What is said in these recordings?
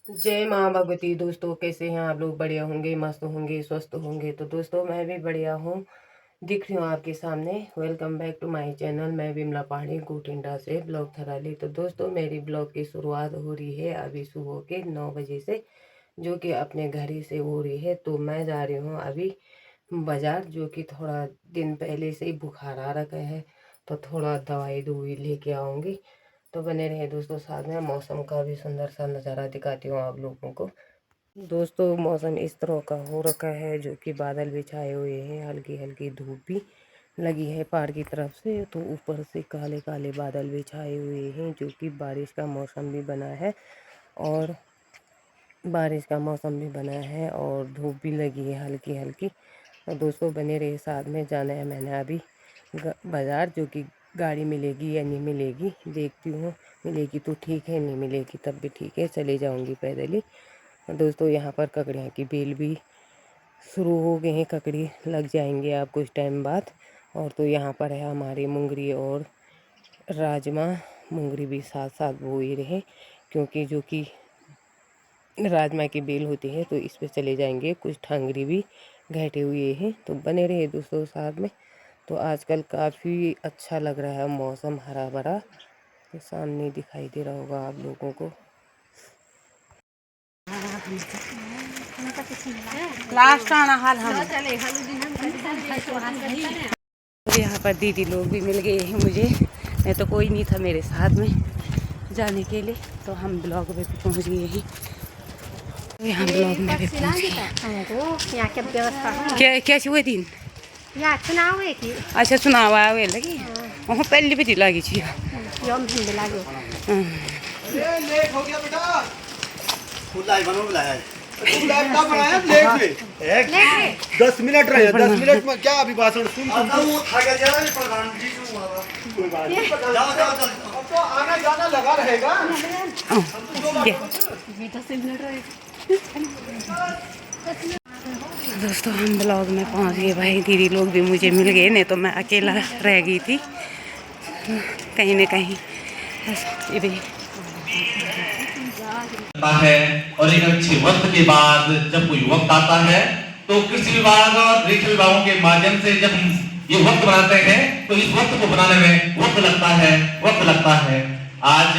जय माँ भगवती। दोस्तों कैसे हैं आप लोग? बढ़िया होंगे, मस्त होंगे, स्वस्थ होंगे। तो दोस्तों मैं भी बढ़िया हूँ, दिख रही हूँ आपके सामने। Welcome back to my channel. मैं विमला पहाड़ी गोटिंडा से ब्लॉग थराली। तो दोस्तों मेरी ब्लॉग की शुरुआत हो रही है अभी सुबह के 9 बजे से, जो कि अपने घर ही से हो रही है। तो मैं जा रही हूँ अभी बाज़ार, जो कि थोड़ा दिन पहले से ही बुखार आ रखा है, तो थोड़ा दवाई दुवाई लेके आऊँगी। तो बने रहे दोस्तों साथ में। मौसम का भी सुंदर सा नज़ारा दिखाती हूँ आप लोगों को। दोस्तों मौसम इस तरह का हो रखा है, जो कि बादल भी छाए हुए हैं, हल्की हल्की धूप भी लगी है पहाड़ की तरफ से। तो ऊपर से काले काले बादल भी छाए हुए हैं, जो कि बारिश का मौसम भी बना है और धूप भी लगी है हल्की हल्की। तो दोस्तों बने रहे साथ में। जाना है मैंने अभी बाज़ार, जो कि गाड़ी मिलेगी या नहीं मिलेगी देखती हूँ। मिलेगी तो ठीक है, नहीं मिलेगी तब भी ठीक है, चले जाऊँगी पैदल ही। दोस्तों यहाँ पर ककड़ियाँ की बेल भी शुरू हो गए हैं, ककड़ी लग जाएंगे आप कुछ टाइम बाद। और तो यहाँ पर है हमारी मुंगरी और राजमा। मुंगरी भी साथ साथ बो ही रहे, क्योंकि जो कि राजमा की बेल होती है, तो इस पे चले जाएंगे। कुछ ठांगरी भी घटे हुए हैं, तो बने रहे दोस्तों साथ में। तो आजकल काफ़ी अच्छा लग रहा है मौसम, हरा भरा। तो सामने दिखाई दे रहा होगा आप लोगों को। लास्ट आना हाल हम यहाँ पर दीदी लोग भी मिल गए हैं मुझे, नहीं तो कोई नहीं था मेरे साथ में जाने के लिए। तो हम ब्लॉग में भी पहुँच गए हैं। तो यहाँ ब्लॉग में भी पहुँच गए। क्या क्या हुए दिन चुनाव है कि अच्छा चुनाव आवे लगी वहाँ पहले भी लगी छी। यम हिंद लागो लेट हो गया बेटा। खुद लाइव बनो बुलाया है। तू लाइव कब बनाया? लेट में 10 मिनट रहे। 10 मिनट में क्या अभी भाषण सुन वो खा गया जरा भी प्रधान जी क्यों हुआ? कोई बात नहीं, जाओ जाओ चल। अब तो आना जाना लगा रहेगा। दोस्तों हम ब्लॉग में पहुंच गए भाई। दीदी लोग भी मुझे मिल गए, नहीं तो मैं अकेला रह गई थी कहीं न कहीं। ये भी है। और एक अच्छे वक्त के बाद जब कोई वक्त आता है, तो कृषि विभाग और रेखा विभागों के माध्यम से जब ये वक्त बनाते हैं, तो इस वक्त को बनाने में वक्त लगता है। आज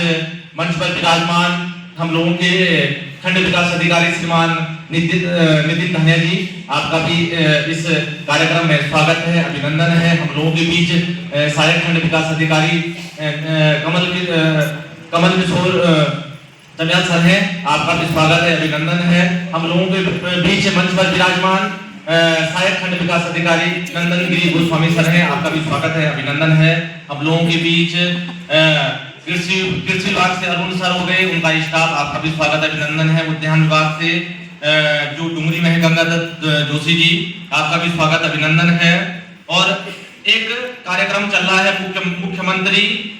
मंच पर विराजमान हम लोगों के खंड विकास अधिकारी श्रीमान नितिन धनिया जी, आपका भी इस कार्यक्रम में स्वागत है, अभिनंदन है। हम लोगों के बीच सहायक खंड विकास अधिकारी कमल किशोर चमियाल सर हैं, आपका भी स्वागत है, अभिनंदन है। हम लोगों के बीच मंच पर विराजमान सहायक खंड विकास अधिकारी नंदन गिरी गोस्वामी सर हैं, आपका भी स्वागत है, अभिनंदन है। हम लोगों के बीच कृषि विभाग से अरुण सर हो गए, उनका स्टाफ, आपका भी स्वागत है, अभिनंदन है। उद्यान विभाग से जो डुंगरी में है गंगादत्त जोशी जी, आपका भी स्वागत, अभिनंदन है। और एक कार्यक्रम चल रहा है मुख्यमंत्री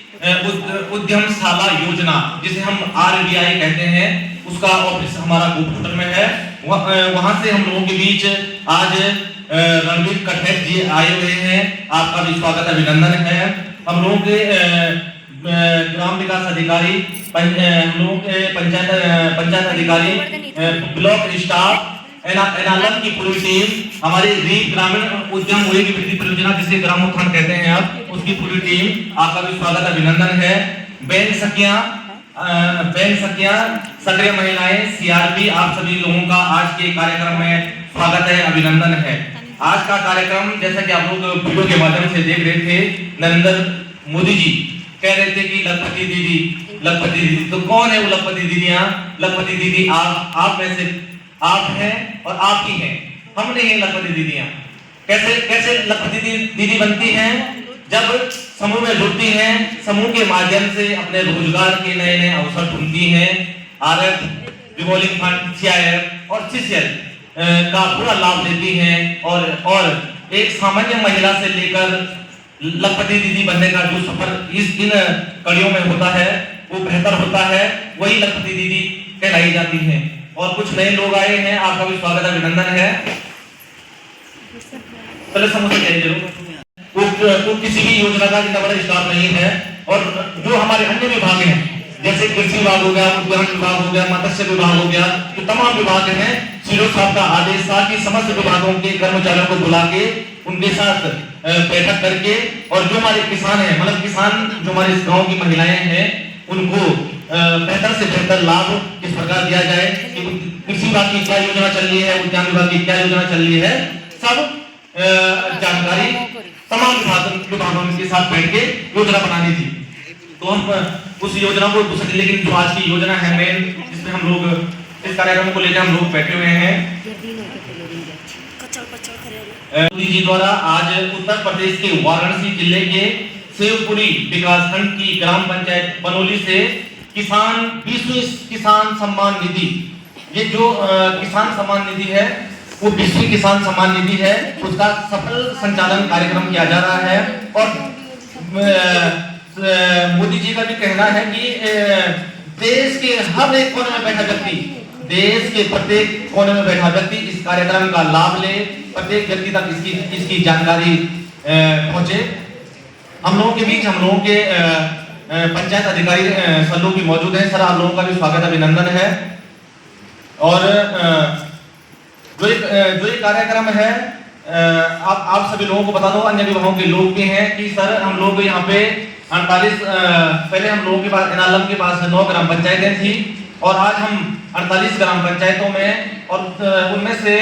उद्यमशाला योजना, जिसे हम RDI कहते हैं, उसका ऑफिस हमारा गोपुर में है। वहां से हम लोगों के बीच आज रणवीर कठेर जी आए हुए हैं, आपका भी स्वागत, अभिनंदन है। हम लोगों के ग्राम विकास अधिकारी, हम लोगों के पंचायत अधिकारी, ब्लॉक स्टाफ, एनालम की पूरी टीम, हमारी ग्रामीण उद्यम मूल्य की वृद्धि परियोजना जिसे ग्राम उत्थान कहते हैं आप, उसकी पूरी टीम, आपका भी स्वागत, अभिनंदन है। बैंक सखियां, सक्रिय महिलाएं, CRP, आप सभी लोगों का आज के कार्यक्रम में स्वागत है, अभिनंदन है। आज का कार्यक्रम जैसा कि आप लोग वीडियो के माध्यम से देख रहे थे, नरेंद्र मोदी जी कह रहे थे कि लखपति दीदी। तो कौन है वो लखपति दीदियां? लखपति दीदी आप में से आप हैं और आप ही हैं, हम नहीं है लखपति दीदियां। कैसे लखपति दीदी बनती हैं? जब समूह में जुड़ती हैं, समूह के माध्यम से अपने रोजगार के नए नए अवसर ढूंढती हैं, RF, रिवॉल्विंग फंड, CIF और CCL का पूरा लाभ लेती हैं। और एक सामान्य महिला से लेकर लखपति दीदी बनने का जो सफर इन कड़ियों में होता है, वो बेहतर होता है, वही लखपति दीदी कहलाई जाती है। और कुछ नए लोग आए हैं, आपका भी स्वागत, अभिनंदन है। पहले समझ चाहिए जरूर, वो किसी भी योजना का इतना बड़ा स्टाफ नहीं है। और जो हमारे अन्य विभाग हैं, जैसे कृषि विभाग हो गया, उद्यान विभाग हो गया, मत्स्य विभाग हो गया, तो तमाम विभाग हैं। सीओ साहब का आदेश था कि समस्त विभागों के कर्मचारियों को बुला के उनके साथ बैठक करके, और जो हमारे किसान हैं, मतलब किसान जो हमारे इस गांव की महिलाएं हैं, उनको बेहतर से बेहतर लाभ किस प्रकार दिया जाए, कि कृषि विभाग की क्या योजना चल रही है, उद्यान विभाग की क्या योजना चल रही है, सब जानकारी तमाम विभागों के साथ बैठ के योजना बनानी थी। तो हम उस योजना को दूसरी, लेकिन जो आज की योजना है मेन, जिसमें हम लोग इस कार्यक्रम को लेकर हम लोग बैठे हुए हैं, मोदी जी द्वारा आज उत्तर प्रदेश के वाराणसी जिले के शिवपुरी विकासखंड की ग्राम पंचायत बनोली से किसान 20वीं किसान सम्मान निधि, ये जो किसान सम्मान निधि है वो 20वीं किसान सम्मान निधि है, उसका सफल संचालन कार्यक्रम किया जा रहा है। और मोदी जी का भी कहना है कि देश के हर एक कोने में बैठा व्यक्ति, देश के प्रत्येक कोने में बैठा व्यक्ति इस कार्यक्रम का लाभ ले, प्रत्येक व्यक्ति तक इसकी जानकारी पहुंचे। हम लोगों के बीच हम लोगों के पंचायत अधिकारी सर लोग भी मौजूद हैं। सर, आप लोगों का भी स्वागत, अभिनंदन है। और जो ये कार्यक्रम है, आप सभी लोगों को बता दो, अन्य विभागों के लोग भी हैं, कि सर हम लोग यहाँ पे 48 पहले हम लोगों के पास एनालम के पास 9 ग्राम पंचायतें थी, और आज हम 48 ग्राम पंचायतों में, और उनमें से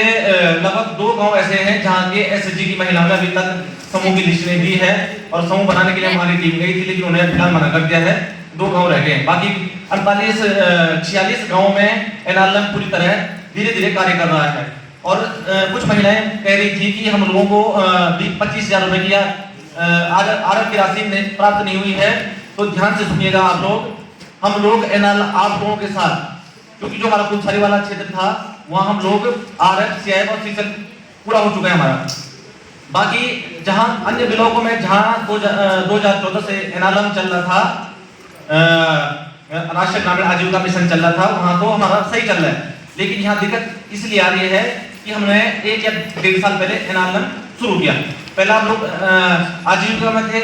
लगभग 2 गांव ऐसे हैं जहां के एसएचजी की महिलाओं ने अभी तक समूह की लिस्ट नहीं दी है, और समूह बनाने के लिए हमारी टीम गई थी, लेकिन उन्हें फिलहाल मना कर दिया है। 2 गांव रह गए, बाकी 46 गांव में एनालम पूरी तरह धीरे धीरे कार्य कर रहा है। और कुछ महिलाएं कह रही थी कि हम लोगों को 25,000 रुपए की आरक्षण की राशि प्राप्त नहीं हुई है, तो ध्यान से सुनिएगा आप लोग। हम लोग आप लोगों के साथ, क्योंकि जो हमारा कुलसारी वाला क्षेत्र था, वहां हम लोग आरएफ, सीआईएफ और सीसल पूरा हो चुका है हमारा। बाकी जहां अन्य ब्लॉकों में जहां 2014 से एनालम चल रहा था, राष्ट्रीय ग्रामीण आजीविका मिशन चल रहा था, वहां तो हमारा सही चल रहा है। लेकिन यहाँ दिक्कत इसलिए आ रही है कि हमने 1 या 1.5 साल पहले एनालम शुरू किया। पहले हम लोग आजीविका में थे,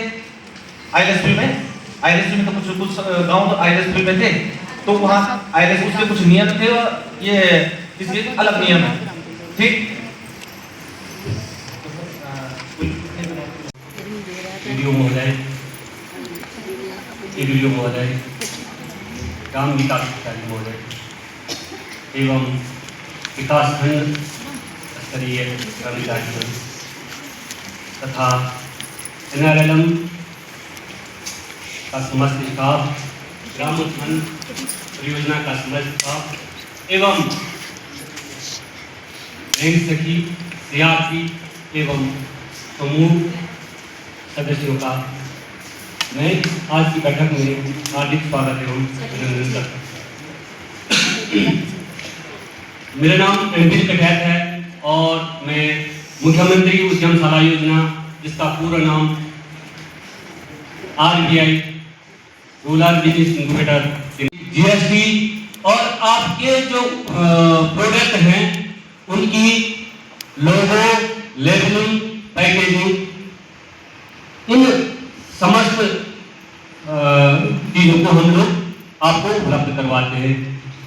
आईएलएसपी में तो कुछ गांव तो आईएलएसपी में थे, तो वहाँ आईएलएस उसके कुछ नियम थे, और ये इसके अलग नियम है, ठीक। वीडियो महोदय, ग्राम विकास अधिकारी महोदय एवं विकासखंड स्तरीय कर्मचारी तथा एनआरएलएम का समस्त स्टाफ, ग्राम उत्थान परियोजना का समस्त स्टाफ एवं बैंक सखी, सीआरपी एवं समूह सदस्यों का मैं आज की बैठक में हार्दिक स्वागत एवं अभिनंदन करता हूँ। मेरा नाम रणबीर कटैत है और मैं मुख्यमंत्री उद्यमशाला योजना, जिसका पूरा नाम RBI rural business incubator, GST और आपके जो प्रोडक्ट हैं उनकी लोगो, लेबलिंग, पैकेजिंग, इन समस्त चीजों को हम लोग आपको उपलब्ध करवाते हैं।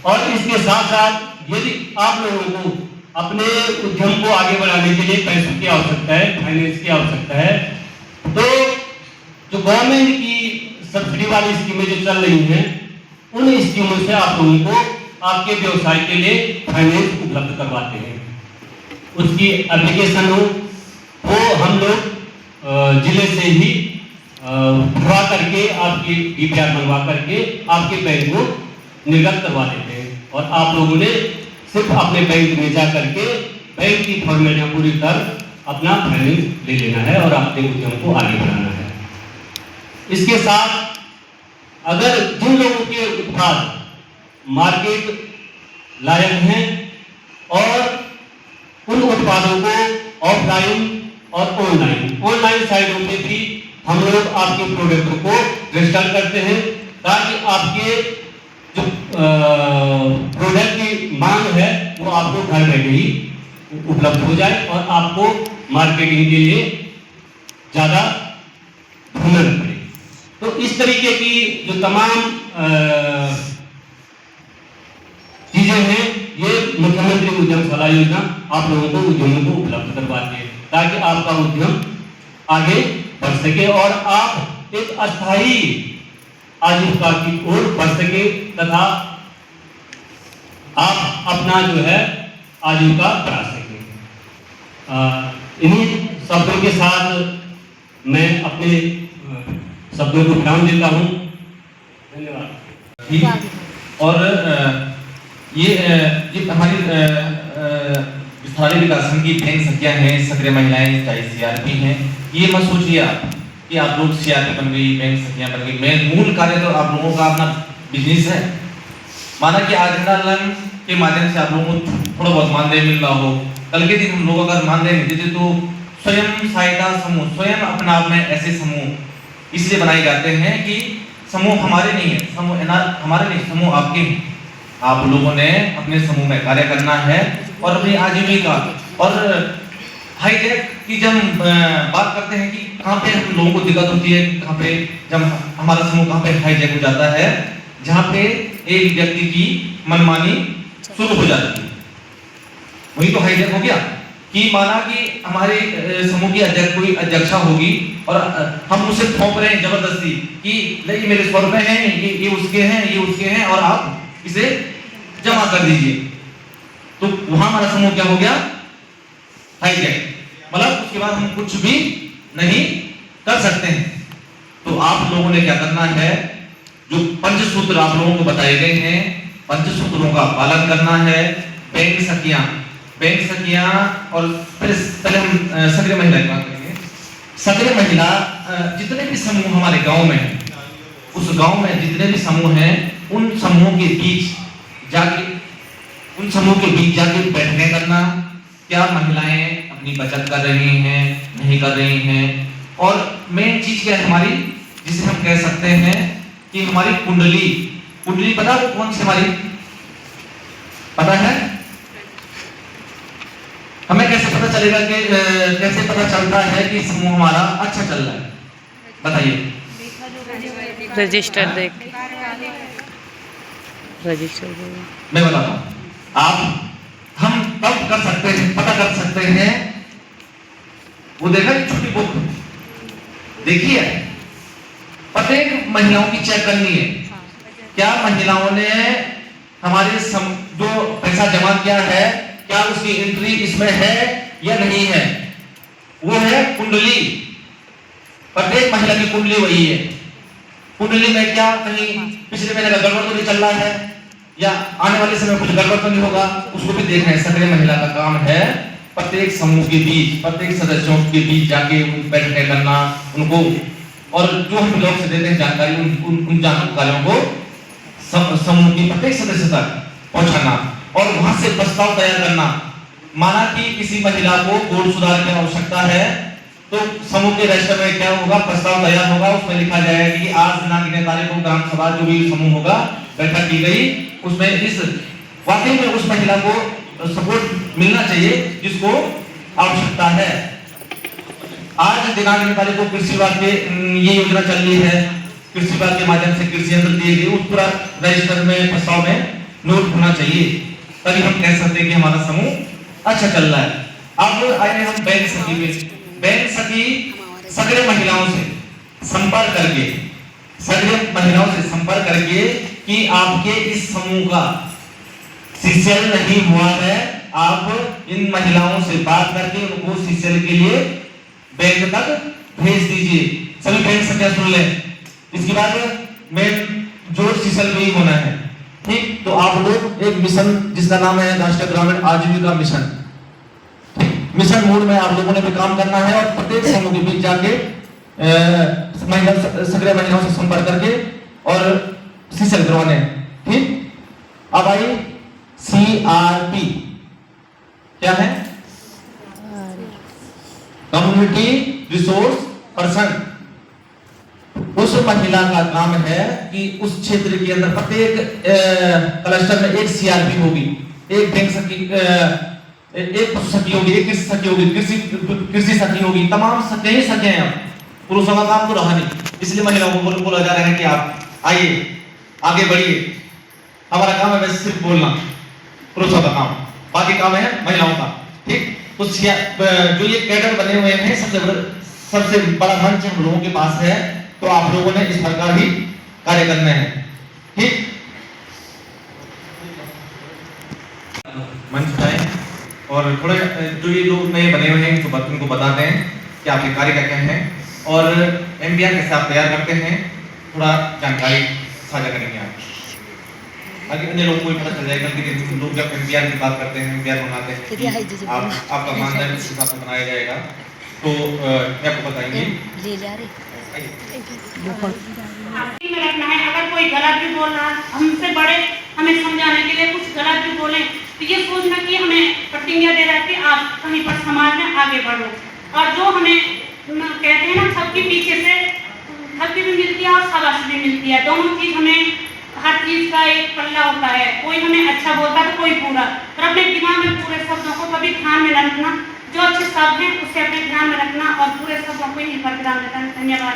और इसके साथ साथ यदि आप लोगों को अपने उद्यम को आगे बढ़ाने के लिए पैसों की आवश्यकता है, फाइनेंस की आवश्यकता है, तो जो गवर्नमेंट की सब्सिडी वाली स्कीमें जो चल रही हैं, उन स्कीमों से आप लोगों को आपके व्यवसाय के लिए फाइनेंस उपलब्ध करवाते हैं। उसकी एप्लीकेशन हो वो हम लोग जिले से ही भरवा करके, आपकी डीपीआर बनवा करके आपके बैंक को निर्गत करवा देते हैं, और आप लोगों ने सिर्फ अपने बैंक में जा करके बैंक की फॉर्मेलिटियां पूरी कर अपना फाइनेंस ले लेना है और अपने उद्यम को आगे बढ़ाना है। इसके साथ अगर जिन लोगों के उत्पाद मार्केट लायक हैं और उन उत्पादों को ऑफलाइन और ऑनलाइन साइटों पे भी हम लोग आपके प्रोडक्ट को रजिस्टर करते हैं, ताकि आपके जो प्रोडक्ट की मांग है वो आपको घर बैठे ही उपलब्ध हो जाए और आपको मार्केटिंग के लिए ज़्यादा ढूंढना न पड़े। तो इस तरीके की जो तमाम चीजें हैं, ये मुख्यमंत्री उद्यमशाला योजना आप लोगों को उद्यमों को उपलब्ध करवाती है ताकि आपका उद्यम आगे बढ़ सके और आप एक अस्थायी आजीविका की ओर बढ़ सके तथा आप अपना जो है आजीविका बढ़ा सके। इन्हीं शब्दों के साथ मैं अपने शब्दों को विराम देता हूँ। धन्यवाद। और ये हमारी स्थानीय विकास संघ की बैंक सखियां हैं, सक्रिय महिलाएं, चाहे सीआरपी हैं। ये मत सोचिए आप कि आप लोग सीआरपी बन गई, बैंक सखियां बन गई। मैं मूल कार्य तो आप लोगों का अपना बिजनेस है। माना कि आज लोन के माध्यम से आप लोगों को थोड़ा बहुत मानदेय मिल रहा हो, कल के दिन हम लोग अगर मानदेय नहीं देते तो स्वयं सहायता समूह, स्वयं अपने आप में ऐसे समूह इसलिए बनाए जाते हैं कि समूह हमारे नहीं है, समूह हमारे नहीं, समूह आपके हैं। आप लोगों ने अपने समूह में कार्य करना है और अपनी आजीविका और हाईटेक की जब बात करते हैं कि कहाँ पे हम लोगों को दिक्कत होती है, कहाँ पे जब हमारा समूह कहाँ पे हाईटेक हो जाता है, जहाँ पे एक व्यक्ति की मनमानी शुरू हो जाती है, वही तो हाईटेक हो गया। कि माना कि हमारे समूह की अध्यक्ष कोई अध्यक्षा होगी और हम उसे थोप रहे हैं जबरदस्ती कि ये मेरे 100 रुपए हैं, ये उसके हैं, ये उसके हैं और आप इसे जमा कर दीजिए, तो वहां हमारा समूह क्या हो गया, हाईटेक। मतलब उसके बाद हम कुछ भी नहीं कर सकते हैं। तो आप लोगों ने क्या करना है, जो पंचसूत्र आप लोगों को बताए गए हैं, पंचसूत्रों का पालन करना है। बैंक सखियां और पहले हम सक्रिय महिला की बात करेंगे। सक्रिय महिला जितने भी समूह हमारे गांव में हैं, उस गांव में जितने भी समूह हैं, उन समूह के बीच जाके बैठने करना, क्या महिलाएं अपनी बचत कर रही हैं, नहीं कर रही हैं। और मेन चीज क्या है हमारी, जिसे हम कह सकते हैं कि हमारी कुंडली पता है कौन सी हमारी, पता है? हमें कैसे पता चलेगा कि कैसे पता चलता है कि समूह हमारा अच्छा चल रहा है, बताइए। रजिस्टर देख, रजिस्टर मैं बताता हूँ। हम तब कर सकते हैं, पता कर सकते हैं, वो देखा एक छोटी बुक देखिए, प्रत्येक महिलाओं की चेक करनी है, क्या महिलाओं ने हमारे जो पैसा जमा किया है, क्या उसकी एंट्री इसमें है या नहीं है। वो है कुंडली, प्रत्येक महिला की कुंडली वही है। कुंडली में क्या कहीं पिछले महीने का गड़बड़ तो नहीं चल रहा है या आने वाले समय कुछ गड़बड़ तो नहीं होगा, उसको भी देखना है। सक्रिय महिला का काम है प्रत्येक समूह के बीच, प्रत्येक सदस्यों के बीच जाके बैठने करना, उनको और जो हम लोग से देते हैं जानकारी, उन जानकारियों को समूह की प्रत्येक सदस्य तक पहुंचाना और वहां से प्रस्ताव तैयार करना। माना कि किसी महिला को गोड़ सुधार की आवश्यकता है, तो समूह के रजिस्टर में क्या होगा, प्रस्ताव तैयार होगा, उसमें लिखा जाएगा कि आज दिनांक इतने तारीख को ग्राम सभा जो भी समूह होगा बैठक की गई, उसमें इस वाकई में उस महिला को सपोर्ट मिलना चाहिए जिसको आवश्यकता है। आज दिनांक इतने तारीख को कृषि विभाग के ये योजना चल रही है, कृषि विभाग के माध्यम से कृषि यंत्र दिए गए, उस पूरा रजिस्टर में प्रस्ताव में नोट होना चाहिए, तभी हम कह सकते हैं कि हमारा समूह अच्छा चल रहा है। अब आए हम बैंक सखी में। बैंक सखी सक्रिय महिलाओं से संपर्क करके कि आपके इस समूह का सीसीएल नहीं हुआ है, आप इन महिलाओं से बात करके उनको सीसीएल के लिए बैंक तक भेज दीजिए। सभी बैंक सखियां सुन लें, इसके बाद में जो सीसीएल भी होना है, ठीक। तो आप लोग एक मिशन जिसका नाम है राष्ट्रीय ग्रामीण आजीविका मिशन, मिशन मोड में आप लोगों ने भी काम करना है और प्रत्येक समूह के बीच जाके सक्रिय महिलाओं से संपर्क करके और सीसीएल करवाने, ठीक। अब आई सीआरपी, क्या है, कम्युनिटी रिसोर्स पर्सन। उस महिला का काम है कि उस क्षेत्र के अंदर प्रत्येक क्लस्टर में एक सीआरपी होगी, एक बैंक सखी, एक पशु सखी होगी, एक कृषि सखी होगी, कृषि सखी होगी, तमाम सखी ही सखी हैं। पुरुषों का काम तो रहा नहीं, इसलिए महिलाओं को बोला जा रहा है कि आप आइए, आगे बढ़िए। हमारा काम है बस सिर्फ बोलना, पुरुषों का काम, बाकी काम है महिलाओं का। ठीक, तो जो ये कैडर बने हुए हैं, सबसे बड़ा मंच हम लोगों के पास है, तो आप लोगों ने इस प्रकार भी कार्य करने हैं। ठीक, मंच उठाएं और थोड़ा जो ये लोग नए बने हुए हैं उनको बताते हैं कि आपके कार्य क्या है और MBR कैसे आप तैयार करते हैं, थोड़ा जानकारी साझा करेंगे आप, ताकि अन्य लोगों को भी पता चल जाएगा कि लोग जब MBR की बात करते हैं, MBR बनाते हैं, आपका मानदंड इस हिसाब से बनाया जाएगा। तो क्या आपको बताएंगे ले जा रहे में रखना है। अगर कोई गलत भी बोल रहा है, हमसे बड़े हमें समझाने के लिए कुछ गलत भी बोले, तो ये सोचना कि हमें प्रतिज्ञा दे रहा है कि आप कहीं पर समाज में आगे बढ़ो। और जो हमें कहते हैं ना, सबके पीछे से धरती भी मिलती है और शाबाशी भी मिलती है। दोनों चीज हमें, हर चीज का एक पल्ला होता है, कोई हमें अच्छा बोलता है तो कोई पूरा। पर अपने दिमाग में पूरे शब्दों को कभी ध्यान में न रखना, जो अच्छे शब्द हैं उसे अपने ध्यान में रखना और पूरे शब्दों को ही पर ध्यान देना। धन्यवाद।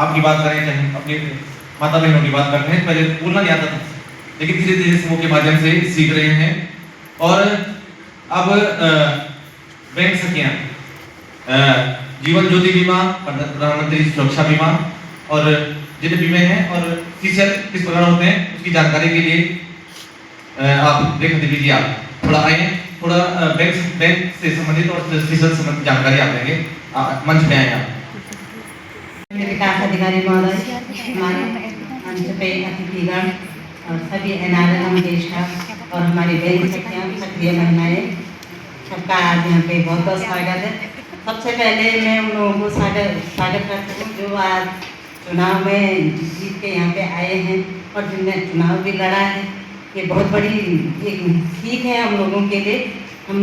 आपकी बात करें, चाहे अपनी माता बहनों की बात करते हैं, पहले बोलना नहीं आता था, लेकिन धीरे धीरे समूह के माध्यम से सीख रहे हैं। और अब बैंक सखियां, जीवन ज्योति बीमा, प्रधानमंत्री सुरक्षा बीमा और जितने बीमे हैं और फीचर किस प्रकार होते हैं, उसकी जानकारी के लिए आप रेखा देवी जी आप थोड़ा आइए, थोड़ा बैंक से संबंधित और फीचर संबंधित जानकारी आप देंगे, मंच पे आए आप। विकास अधिकारी महोदय, हमारे मंच पे अतिथिगण और सभी NRL देश का और हमारी बहन सखियाँ, सक्रिय महिलाएं, सबका आज यहाँ पे बहुत बहुत स्वागत है। सबसे पहले मैं उन लोगों को स्वागत करती हूँ जो आज चुनाव में जीत के यहाँ पे आए हैं और जिनने चुनाव भी लड़ा है। ये बहुत बड़ी एक सीख है हम लोगों के लिए। हम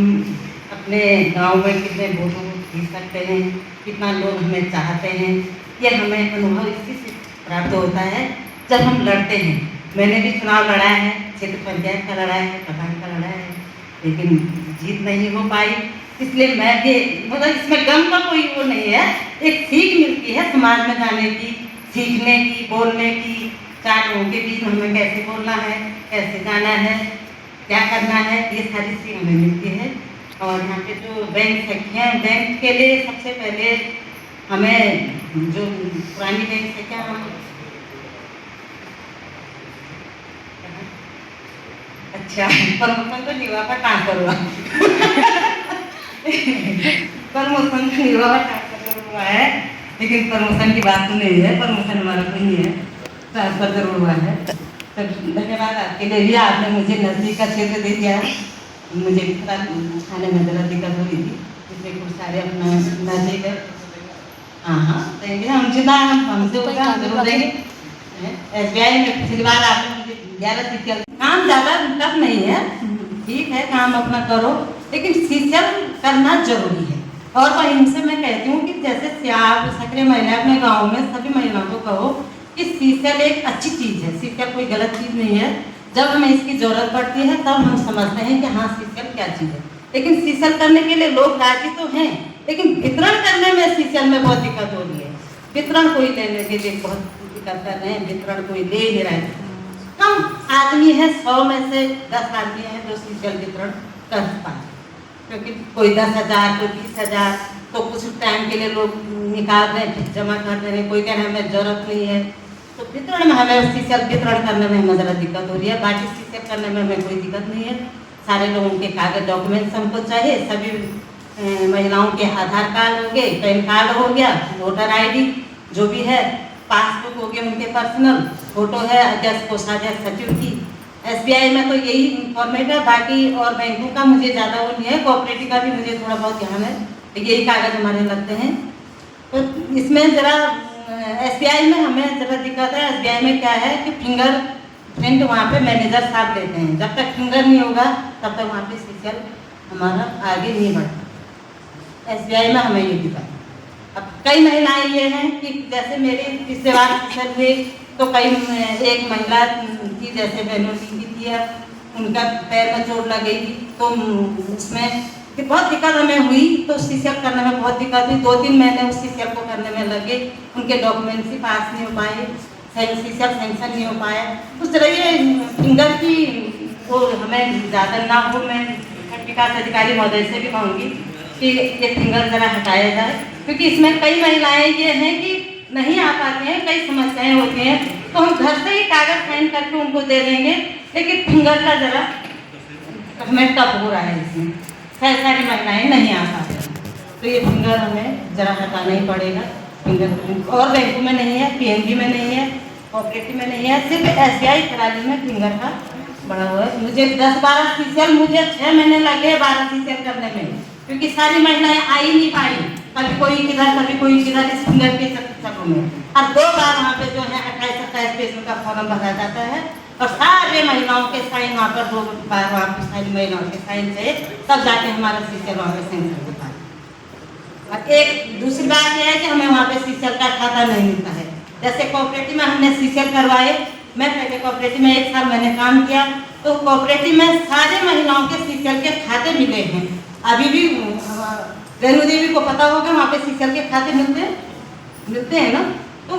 अपने गांव में कितने वोटों को जीत सकते हैं, कितना लोग हमें चाहते हैं, ये हमें अनुभव इसी से प्राप्त होता है जब हम लड़ते हैं। मैंने भी चुनाव लड़ा है, क्षेत्र पंचायत का लड़ा है, प्रधान का लड़ा है, लेकिन जीत नहीं हो पाई। इसलिए मैं भी, मतलब इसमें गम का कोई वो नहीं है, एक सीख मिलती है समाज में जाने की, सीखने की, बोलने की, चार लोगों के बीच में हमें कैसे बोलना है, कैसे जाना है, क्या करना है, ये सारी सीख हमें मिलती है। और यहाँ पे जो बैंक सखियाँ, बैंक के लिए सबसे पहले हमें जो पुरानी बैंक सखियाँ, हम अच्छा प्रमोशन तो निवा पर ट्रांसफर हुआ प्रमोशन तो निवा पर ट्रांसफर हुआ है, लेकिन प्रमोशन की बात तो नहीं है, प्रमोशन हमारा कोई नहीं है, ट्रांसफर जरूर हुआ है। तो धन्यवाद आपके लिए भी, आपने मुझे नज़दीक का क्षेत्र दे दिया। मुझे खाने में ज़रा दिक्कत हो रही थी, इसलिए कुछ सारे अपना नज़दीक है। हाँ देंगे हम, जितना हमसे होगा हम जरूर देंगे। SBI में पिछली बार आपने मुझे 11 सीट, काम ज़्यादा टफ नहीं है, ठीक है, काम अपना करो, लेकिन सीसीएल करना जरूरी है। और वहीं से मैं कहती हूँ कि जैसे आप सक्रिय महिला अपने गाँव में सभी महिलाओं को कहो कि सीसीएल एक अच्छी चीज़ है, सीसीएल कोई गलत चीज़ नहीं है। जब हमें इसकी ज़रूरत पड़ती है तब हम समझते हैं कि हाँ सीसीएल क्या चीज़ है, लेकिन सीसीएल करने के लिए लोग राजी तो हैं, लेकिन वितरण करने में सीसीएल में बहुत दिक्कत हो रही है। वितरण कोई लेने के लिए बहुत दिक्कत कर रहे हैं, वितरण कोई ले ही रहा है। कम आदमी है, 100 में से 10 आदमी हैं जो सीसीएल वितरण कर पाए, क्योंकि कोई 10,000, कोई 20,000, तो कुछ टाइम के लिए लोग निकाल रहे हैं, फिर जमा कर दे रहे हैं, कोई कह रहे हैं हमें ज़रूरत नहीं है। तो वितरण में हमें सीसीएल वितरण करने में हमें ज़रा दिक्कत हो रही है, बाकी सीसीएल करने में हमें कोई दिक्कत नहीं है। सारे लोगों के कागज डॉक्यूमेंट्स हमको चाहिए, सभी महिलाओं के आधार कार्ड हो गए, पैन कार्ड हो गया, वोटर ID जो भी है, पासबुक हो गया उनके पर्सनल, फोटो है अध्यक्ष कोषाध्यक्ष सचिव की। SBI में तो यही फॉर्मेट है, बाकी और बैंकों का मुझे ज़्यादा वो नहीं है, कोऑपरेटिव का भी मुझे थोड़ा बहुत ध्यान है, यही कागज हमारे लगते हैं। तो इसमें ज़रा SBI में हमें ज़रा दिक्कत है। SBI में क्या है कि फिंगर प्रिंट वहाँ पे मैनेजर साहब देते हैं, जब तक फिंगर नहीं होगा तब तक वहाँ पे सीसीएल हमारा आगे नहीं बढ़ता। SBI में हमें ये दिक्कत है। अब कई महिलाएं ये हैं कि जैसे मेरे पिछले बार सीसीएल हुए तो कई, एक महिला की जैसे बहनों की थी, उनका पैर में चोट लग गई थी, तो उसमें कि बहुत दिक्कत हमें हुई, तो सीसीएल करने में बहुत दिक्कत हुई। 2-3 महीने उस सीसीएल को करने में लगे, उनके डॉक्यूमेंट्स ही पास नहीं हो पाए, सीसीएल सेंक्शन नहीं हो पाया। उस तरह ये फिंगर की वो हमें ज़्यादा ना हो, मैं खंड विकास अधिकारी महोदय से भी कहूँगी कि ये फिंगर ज़रा हटाया जाए, क्योंकि इसमें कई महिलाएं ये हैं कि नहीं आ पाती हैं, कई समस्याएं होती हैं, तो हम घर से ही कागज साइन करके उनको दे देंगे, लेकिन फिंगर का ज़रा हमें टफ हो रहा है। इसमें खैर सारी महिलाएं नहीं आ पाती, तो ये फिंगर हमें ज़रा हटाना ही पड़ेगा। फिंगर और बैंकों में नहीं है, पीएनबी में नहीं है, कोऑपरेटिव में नहीं है, सिर्फ एसबीआई प्रणाली में फिंगर का बड़ा हुआ है। मुझे 10-12 सीसीएल, मुझे 6 महीने लगे 12 सीसीएल करने में, क्योंकि सारी महिलाएं आ ही नहीं पाई, कभी कोई किधर कभी कोई किधर, इस फिंगर के चक्करों में। अब 2 बार वहाँ पे जो है 28-27 पेज का फॉर्म भरा जाता है, और सारे महिलाओं के साइन वहाँ पर 2 बार वहाँ पर सारी महिलाओं के साइन से तब जाके हमारा सीसीएल वहाँ पे सेंक्शन होता है। और एक दूसरी बात यह है कि हमें वहाँ पे सीसीएल का खाता नहीं मिलता है। जैसे कोऑपरेटिव में हमने सीसीएल करवाए, मैं पहले कोऑपरेटिव में 1 साल मैंने काम किया, तो कोऑपरेटिव में सारे महिलाओं के सीसीएल के खाते मिले हैं। अभी भी रेणु देवी को पता होगा, वहाँ पे सीसीएल के खाते मिलते हैं ना। तो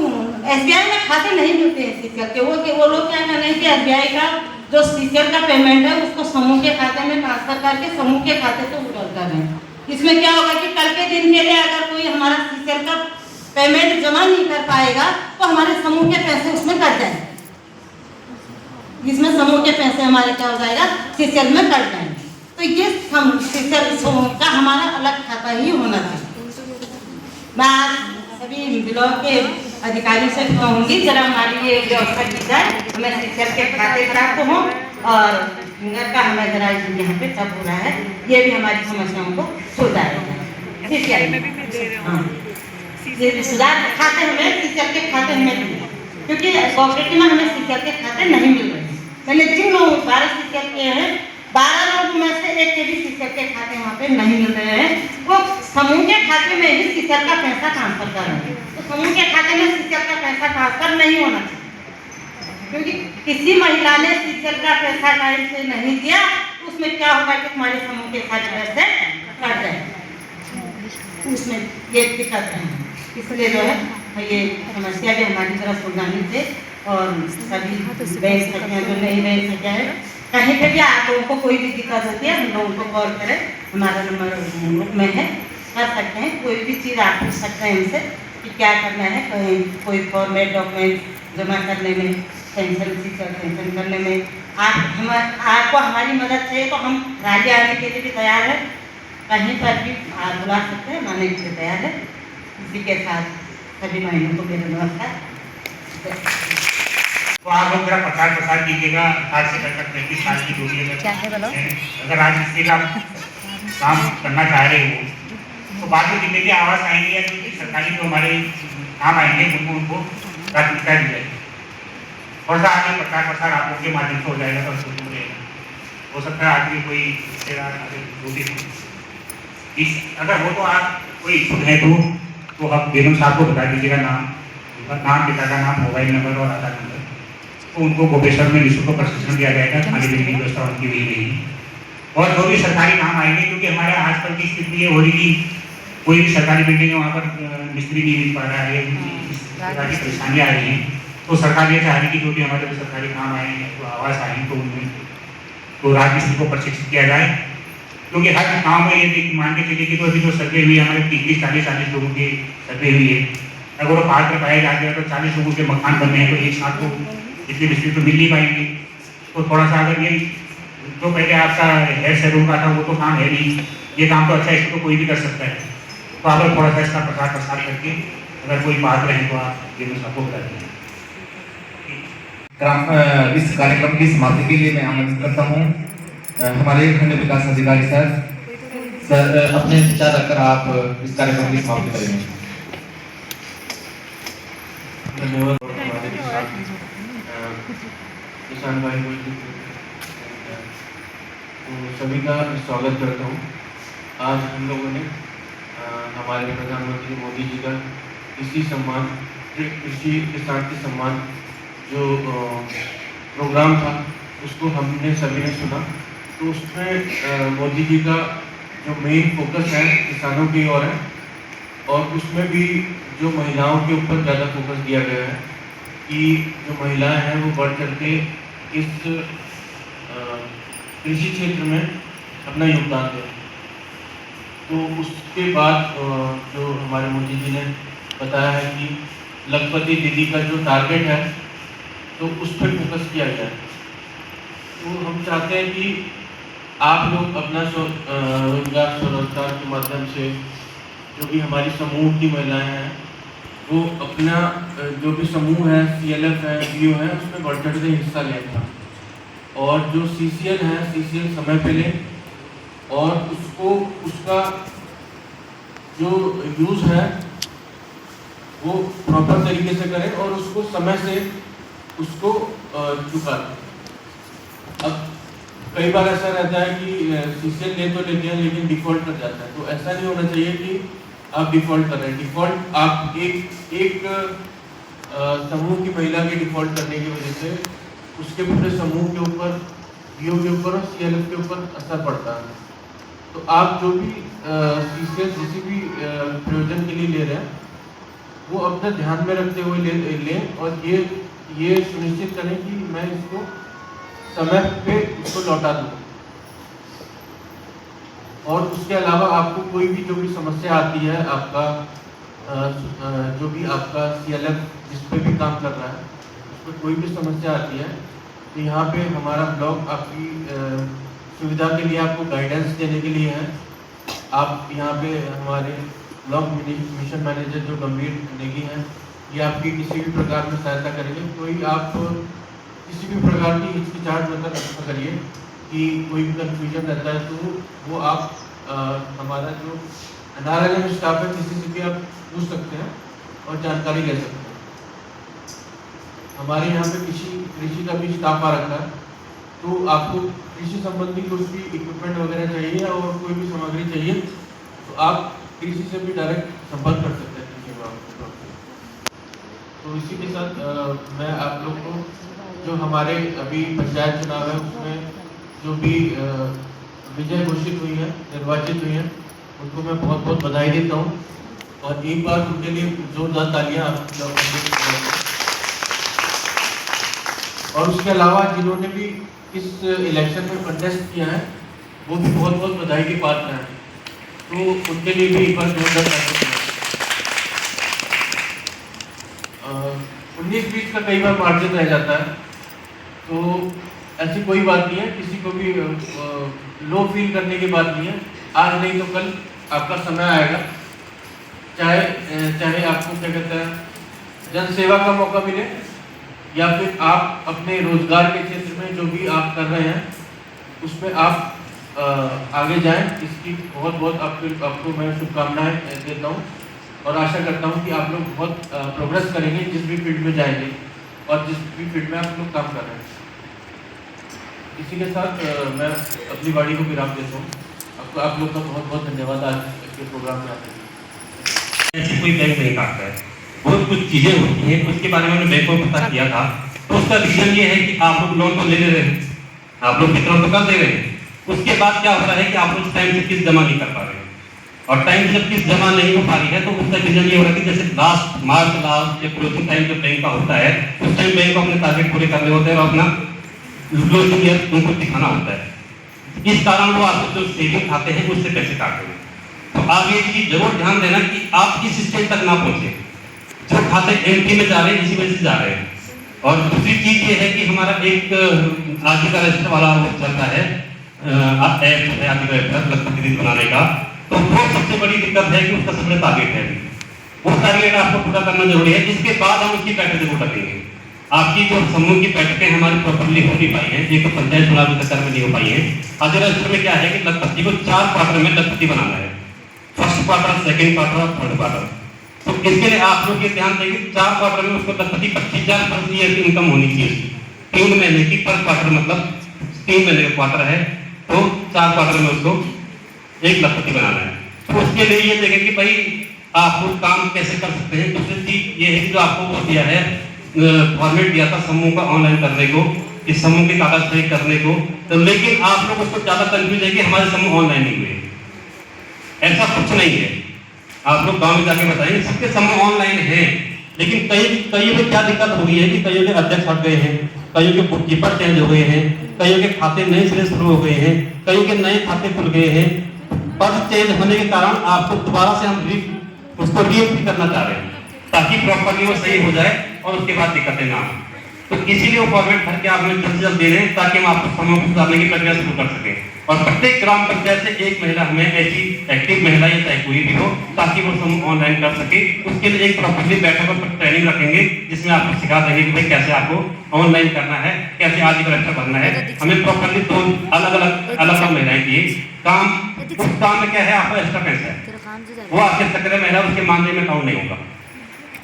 एसबीआई में खाते नहीं मिलते हैं सीसीएल के। वो लोग क्या कहना है कि एसबीआई का जो सीसीएल का पेमेंट है उसको समूह के खाते में ट्रांसफर करके समूह के खाते से उधार कर रहे हैं। इसमें क्या होगा कि कल के दिन के लिए अगर कोई हमारा सीसीएल का पेमेंट जमा नहीं कर पाएगा, तो हमारे समूह के पैसे उसमें कट जाएंगे। इसमें समूह के पैसे हमारे क्या हो जाएगा, सीसीएल में कट जाएंगे। तो ये सीसीएल समूह का हमारा अलग खाता ही होना चाहिए। मैं सभी ब्लॉक के अधिकारियों से कहूँगी, जरा हमारी ये व्यवस्था की जाए, हमें सीसीएल के खाते प्राप्त हों, और फिंगर का हमें जरा यहाँ पे सब हो रहा है, ये भी हमारी समस्याओं को सुधारेगा। सीसीएल हाँ, ये सुधार खाते हमें सीसीएल के खाते हमें, क्योंकि कोऑपरेटिव में हमें सीसीएल के खाते नहीं मिल रहे। मैंने जिन लोगों 12 सीसीएल के हैं, 12 लोगों में से एक के भी सीसीएल के खाते वहाँ पे नहीं मिल रहे हैं। वो समूह के खाते में ही सीसीएल का पैसा ट्रांसफर कर रहे हैं, तो समूह के खाते में सीसीएल का पैसा ट्रांसफर नहीं होना चाहिए, क्योंकि किसी महिला ने सीसीएल का पैसा टाइम से नहीं दिया, उसमें क्या होगा कि हमारे समूह के सारे पैसे कट जाएंगे, उसमें ये दिक्कत है। इसलिए जो है ये समस्या भी हमारी तरफ सुलझानी थे, और सभी बैंक सखियाँ जो नहीं बैंक सखियाँ हैं, कहीं पे भी आप लोगों को कोई भी दिक्कत होती है, हम लोगों को कॉल करें, हमारा नंबर ग्रुप में है, कर सकते हैं। कोई भी चीज़ आप पूछ सकते हैं हमसे कि क्या करना है, कहीं कोई फॉर्मेट डॉक्यूमेंट जमा करने में, सेंक्शन करने में आपको हमारी मदद चाहिए, तो हम राज्य आने के लिए भी तैयार है, कहीं पर भी आप बुला सकते हैं, आने के लिए तैयार है। इसी के साथ सभी बहनों को मेरा नमस्कार। तो आप लोग जरा प्रचार कीजिएगा। 18 से 35 साल की दूरी अगर राजनीति का काम करना चाह रहे हो, तो बाद में जितने भी आवास आएंगे या जो सरकारी जो हमारे काम आएंगे उनको प्राथमिकता दी जाएगी। थोड़ा सा आगे प्रचार आप लोग के माध्यम से हो जाएगा तो शुरू रहेगा। हो सकता है आदमी कोई अगर हो तो आप कोई इच्छुक है तो आप बेगम साहब को बता दीजिएगा, नाम पिता का नाम, मोबाइल नंबर और आधार नंबर, तो उनको गोपेश्वर में निःशुल्क प्रशिक्षण दिया जाएगा। खाने पीने की व्यवस्था उनकी हुई रहेगी। और जो भी सरकारी काम आएंगे, क्योंकि हमारे आजकल की स्थिति ये हो रही कि कोई भी सरकारी बिल्डिंग है वहाँ पर मिस्त्री नहीं मिल पा रहा है, इस प्रकार की परेशानियाँ आ रही हैं, तो सरकार ये चाह रही है कि जो भी हमारे सरकारी काम आए हैं, तो आवास आए, तो उनमें तो राजमिस्त्री को प्रशिक्षित किया जाए। क्योंकि हर गाँव में ये मान के चलिए कि तो अभी जो सर्वे हुई है हमारे 30-40 लोगों की सर्वे हुई है, अगर वो पात्र पाए जाते हैं तो 40 लोगों के मकान बनने हैं, तो एक साथ तो इतनी मिस्त्री तो मिल नहीं पाएंगे। तो थोड़ा सा अगर ये जो पहले आपका हेयर सैलून का था वो तो काम है नहीं, ये काम तो अच्छा है, इसको तो कोई भी कर सकता है। तो अगर थोड़ा सा इसका प्रसार करके अगर कोई पात्र हैं तो आप ये सबको बता दें। इस कार्यक्रम की समाप्ति के लिए मैं आमंत्रित करता हूँ हमारे खंड विकास अधिकारी सर अपने विचार रखकर आप इस कार्यक्रम की समाप्ति करेंगे। धन्यवाद। किसान भाई तो सभी का स्वागत करता हूँ। आज हम लोगों ने हमारे प्रधानमंत्री मोदी जी का कृषि किसान के सम्मान जो प्रोग्राम था उसको हमने सभी ने सुना। तो उसमें मोदी जी का जो मेन फोकस है किसानों की ओर है, और उसमें भी जो महिलाओं के ऊपर ज़्यादा फोकस दिया गया है कि जो महिलाएं हैं वो बढ़ चढ़ के इस कृषि क्षेत्र में अपना योगदान दें। तो उसके बाद जो हमारे मोदी जी ने बताया है कि लखपति दीदी का जो टारगेट है तो उस पर फोकस किया जाए। तो हम चाहते हैं कि आप लोग अपना रोजगार स्वरोजगार के माध्यम से जो भी हमारी समूह की महिलाएं हैं वो अपना जो भी समूह है, CLF है, BO है, उसमें बढ़ चढ़ के हिस्सा लेगा, और जो CCL है CCL समय पे ले, और उसको उसका जो यूज़ है वो प्रॉपर तरीके से करें और उसको समय से उसको चुका दें। अब कई बार ऐसा रहता है कि CCL ले तो लेते हैं लेकिन डिफ़ॉल्ट कर जाता है, तो ऐसा नहीं होना चाहिए कि आप डिफ़ॉल्ट कर रहे हैं। डिफ़ॉल्ट आप एक समूह की महिला के डिफ़ॉल्ट करने की वजह से उसके पूरे समूह के ऊपर, BO के ऊपर और CLF के ऊपर असर पड़ता है। तो आप जो भी CCL किसी भी प्रयोजन के लिए ले रहे हैं वो अपना ध्यान में रखते हुए लें और ये सुनिश्चित करें कि मैं इसको समय पे इसको लौटा दूँ। और उसके अलावा आपको कोई भी जो भी समस्या आती है, आपका जो भी आपका CLF जिस पे भी काम कर रहा है उस पर कोई भी समस्या आती है तो यहाँ पे हमारा ब्लॉक आपकी सुविधा के लिए, आपको गाइडेंस देने के लिए है। आप यहाँ पे हमारे ब्लॉक मिशन मैनेजर जो गंभीर नेगी हैं, ये आपकी किसी भी प्रकार में सहायता करेंगे। कोई आप किसी भी प्रकार की हिचकिचाहट मतलब ऐसा करिए कि कोई भी कन्फ्यूजन रहता है तो वो आप हमारा जो NRLM स्टाफ है किसी से भी आप पूछ सकते हैं और जानकारी ले सकते हैं। हमारे यहाँ पे कृषि का भी स्टाफ आ रखा है, तो आपको कृषि संबंधी कुछ भी इक्विपमेंट वगैरह चाहिए और कोई भी सामग्री चाहिए तो आप कृषि से भी डायरेक्ट संपर्क कर सकते हैं कृषि विभाग से। तो इसी के साथ मैं आप लोग को जो हमारे अभी पंचायत चुनाव है उसमें जो भी विजय घोषित हुई है, निर्वाचित हुई है, उनको मैं बहुत बहुत बधाई देता हूँ और एक बार उनके लिए जोरदार तालियां आप लोग। और उसके अलावा जिन्होंने भी इस इलेक्शन में कंटेस्ट किया है वो भी बहुत बहुत बधाई के पात्र हैं, तो उनके लिए भी एक बार जोरदार तालियां। 19-20 का कई बार मार्जिन रह जाता है, तो ऐसी कोई बात नहीं है, किसी को भी लो फील करने की बात नहीं है। आज नहीं तो कल आपका समय आएगा, चाहे आपको क्या कहते हैं जन सेवा का मौका मिले या फिर आप अपने रोजगार के क्षेत्र में जो भी आप कर रहे हैं उसमें आप आगे जाएं। इसकी बहुत बहुत आपको मैं शुभकामनाएं देता हूं और आशा करता हूं कि आप लोग बहुत प्रोग्रेस करेंगे जिस भी फील्ड में जाएंगे और जिस भी फील्ड में आप लोग काम कर रहे हैं। इसी के साथ मैं अपनी वाणी को विराम देता हूँ। आप लोग का बहुत बहुत धन्यवाद आज के प्रोग्राम में आने के लिए। ऐसी कोई बैंक नहीं काटता है, बहुत कुछ चीज़ें होती हैं उसके बारे में मैंने बैंक को पता किया था। तो उसका रीजन ये है कि आप लोग लोन तो ले रहे हैं, आप लोग वितरण तो कर दे रहे हैं, उसके बाद क्या होता है कि आप लोग टाइम से किस्त जमा नहीं कर पा रहे हैं, और टाइम जब किस्त जमा नहीं हो पा रही है तो उसका रीजन ये हो रहा है कि जैसे लास्ट मार्च लास्ट या क्लोजिंग टाइम जब बैंक का होता है उस टाइम बैंक को अपने टारगेट पूरे करने होते हैं और अपना क्लोजिंग ईयर उनको दिखाना होता है। इस कारण वो आपको जो सेविंग खाते हैं उससे पैसे काटते हैं। तो आप ये चीज जरूर ध्यान देना कि आप किस स्टेज तक ना पहुंचे, जो खाते एंट्री में जा रहे हैं इसी वजह से जा रहे हैं। और दूसरी चीज ये है कि हमारा एक आदि का रजिस्टर वाला वो चलता है ऐप आदि का ऐप लखपति बनाने का, तो वो सबसे बड़ी दिक्कत है कि उसका सबसे टारगेट है, वो टारगेट आपको पूरा करना जरूरी है। इसके बाद हम उसकी बैठक जरूर रखेंगे। आपकी जो समूह की बैठकें हमारी प्रॉपरली हो नहीं पाई हैं, एक तो पंचायत चुनाव के चक्कर में नहीं हो पाई हैं। आदि रजिस्टर में क्या है कि लखपति को 4 क्वार्टर में लखपति बनाना है, फर्स्ट क्वार्टर, सेकंड क्वार्टर और थर्ड क्वार्टर। तो इसके लिए आप लोग ये ध्यान देंगे 4 क्वार्टर में उसको लखपति 25,000 प्रति ईयर की इनकम होनी चाहिए। 3 महीने की पर क्वार्टर मतलब 3 महीने का क्वार्टर है, तो 4 क्वार्टर में उसको 1 लखपति बनाना है। तो उसके लिए ये देखें कि भाई आप लोग काम कैसे कर सकते हैं। दूसरी चीज ये है कि जो आपको वो दिया है फॉर्मेट दिया था समूह का ऑनलाइन करने को, इस समूह के कागज सही करने को, तो लेकिन आप लोग उसको ज्यादा कंफ्यूज है कि हमारे समूह ऑनलाइन नहीं हुए। ऐसा कुछ नहीं है। आप लोग गांव में जाके बताइए, सबके समूह ऑनलाइन है, लेकिन कईयों में क्या दिक्कत हो गई है कि कईयों के अध्यक्ष हट गए हैं, कईयों के बुक कीपर चेंज हो गए हैं, कईयों के खाते नए सिरे शुरू हो गए हैं, कईयों के नए खाते खुल गए हैं। पद चेंज होने के कारण आपको दोबारा से हम उसको रीएंट्री करना चाह रहे हैं ताकि प्रॉपर्ली वो सही हो जाए और उसके बाद दिक्कतें ना हो। तो इसीलिए वो फॉर्मेट भर के आप हमें जल्द से जल्द दे रहे हैं ताकि हम आपको समूह सुधारने की प्रक्रिया शुरू कर सकें। और प्रत्येक ग्राम पंचायत से एक महिला हमें ऐसी एक्टिव महिला या चाहे कोई भी हो ताकि वो समूह ऑनलाइन कर सके। उसके लिए एक प्रॉपर्ली बैठक पर ट्रेनिंग रखेंगे जिसमें आपको सिखा देंगे कि भाई कैसे आपको ऑनलाइन करना है, कैसे आज कलेक्टर बनना है। हमें प्रॉपर्ली 2 अलग महिलाएं की काम, उस काम में क्या है आपका एक्स्ट्रा पैसा है, वो आपके सक्रिय महिला उसके मानदेय में काउंट नहीं होगा।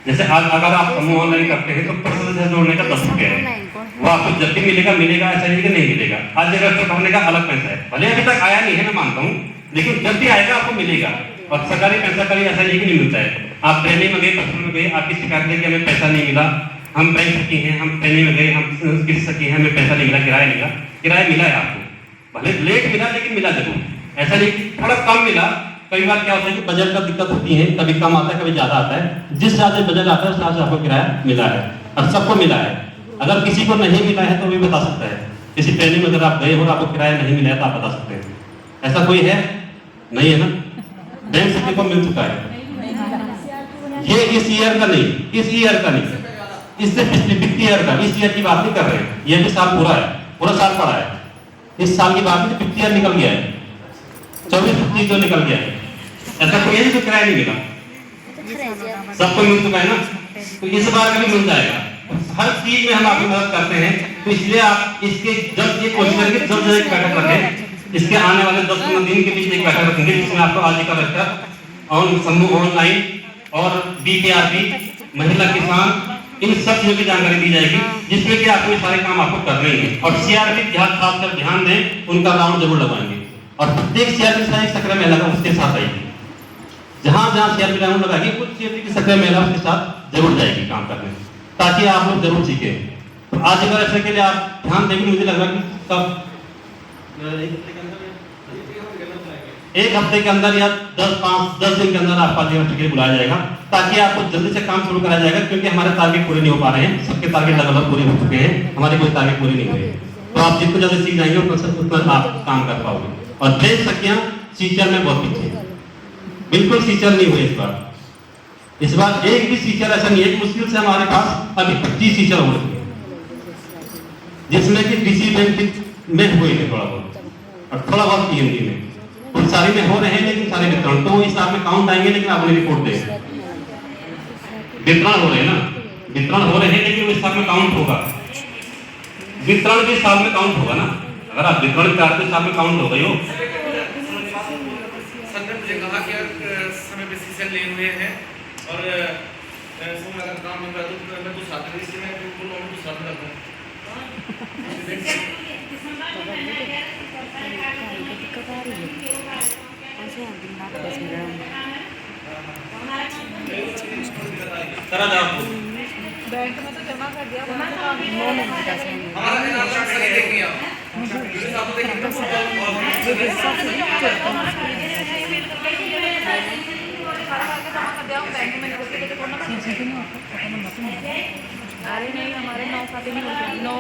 जैसे आज अगर आप समूह ऑनलाइन करते हैं तो पर्सनल से जोड़ने का 10 रुपया है, वो आपको जब भी मिलेगा ऐसा नहीं कि नहीं मिलेगा। आज रजिस्टर भरने का अलग पैसा है, भले अभी तक आया नहीं है मैं मानता हूँ, लेकिन जब भी आएगा आपको मिलेगा। और सरकारी पैसा कभी ऐसा नहीं कि नहीं मिलता है। आप ट्रेनिंग में गए, पर्सनल में गए, आपकी शिकायत है कि हमें पैसा नहीं मिला, हम बैंक सकी हैं, हम ट्रेनिंग में गए, हम किस सकी हैं, हमें पैसा नहीं मिला, किराया मिला, किराया मिला है आपको, भले लेट मिला लेकिन मिला जरूर। ऐसा नहीं थोड़ा कम मिला, कई बार क्या होता है कि बजट का दिक्कत होती है, कभी कम आता है कभी ज्यादा आता है। जिस ज्यादा बजट आता है उस ज्यादा आपको किराया मिला है और सबको मिला है। अगर किसी को नहीं मिला है तो भी बता सकता है, किसी ट्रेनिंग में अगर आप गए और आपको किराया नहीं मिला है तो आप बता सकते हैं। ऐसा कोई है नहीं है ना, बैंक सभी को मिल चुका है। ये इस ईयर का नहीं, इस ईयर का नहीं, इससे पिछले वित्तीय ईयर का, इस ईयर की बात नहीं कर रहे हैं। ये भी साल पूरा है, पूरा साल पड़ा है, इस साल की बात नहीं, वित्तीय ईयर निकल गया है, 24-25 जो निकल गया है। ऐसा कोई है जो किराया नहीं मिला, सबको मिल चुका है ना। तो इस बार का भी मिल जाएगा। हर चीज में हम आपकी मदद करते हैं, तो इसलिए आप इसके जब ये कोशिश करेंगे जब एक बैठक रखें, इसके आने वाले 10-15 दिन के बीच एक बैठक रखेंगे जिसमें आपको आजीविका रक्षा और समूह ऑनलाइन और बीकेआरपी, महिला किसान, इन सब चीजों की जानकारी दी जाएगी जिसमें कि आपको ये सारे काम आपको करने हैं। और सीआरपी खासकर ध्यान दें, उनका राउंड जरूर लगाएंगे और प्रत्येक सीआरपी के साथ एक सक्रिय महिला का उसके साथ आएगी। जहां जहां सीआरपी राउंड लगाएगी कुछ सीआरपी की सक्रिय महिला उसके साथ जरूर जाएगी काम करने, ताकि आप लोग जरूर सीखें। तो आज अगर ऐसे के लिए आप ध्यान देंगे, मुझे लग रहा है कि कब एक हफ्ते के अंदर या 10 दिन के अंदर आपको आजीविका के लिए बुलाया जाएगा ताकि आपको जल्दी से काम शुरू कराया जाएगा, क्योंकि हमारे टारगेट पूरे नहीं हो पा रहे हैं। सबके टारगेट लगभग पूरे हो चुके हैं, हमारे कोई टारगेट पूरे नहीं हुए। तो आप जितना जल्दी सीख जाएंगे उतना आप काम कर पाओगे। और देख सकियां सीचर में बहुत पीछे, बिल्कुल सीचर नहीं हुए इस बार एक भी सीचर ऐसा नहीं है कि मुश्किल से हमारे पास अभी 25 सीचर हो रहे हैं, जिसमें कि डीसी बैंक में हुए हैं थोड़ा बहुत और थोड़ा बहुत पीएमडी में, उन सारे में हो रहे हैं लेकिन सारे वितरण तो इस साल में काउंट आएंगे, लेकिन आपने रिपोर्ट देंगे वितरण हो रहे हैं ना, वितरण हो रहे हैं लेकिन इस साल में काउंट होगा, वितरण भी साल में काउंट होगा ना। अगर आप वितरण करते साल में काउंट हो गई हो। मुझे कहा कि समय पे डिसीजन लिए हुए हैं और अगर काम नहीं करता तो मैं कुछ साथ इसलिए मैं बिल्कुल और कुछ साथ करता हूं। करा जाओ बैंक में तो जमा कर दिया, हमारा सही देखिए आप अरे नहीं, हमारे 9 खाते नहीं होते, 9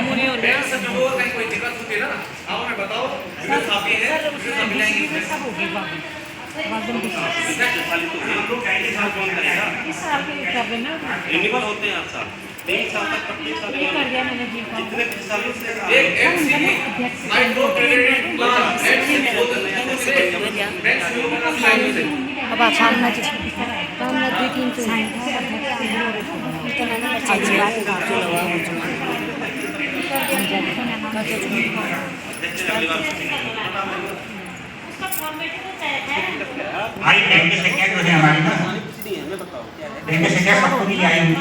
पूरी हो बैंक से जो और कहीं कोई दिक्कत होती है ना, आप हमें बताओ, जो साथी हैं उससे सब मिलाएंगे इस साल के कर देना, रिन्यूअल होते हैं हर साल, 3 साल तक प्रत्येक साल ये कर दिया मैंने जी जितने सालों से एक MC micro credit plan MC बोलते हैं बैंक शुरू करना चाहिए से अब आप सामने सामने 2-3 तो मैंने अच्छी बात काफी लगा भाई बैंक से क्या जो है हमारी ना, बैंक से क्या सबको नहीं आई हुई,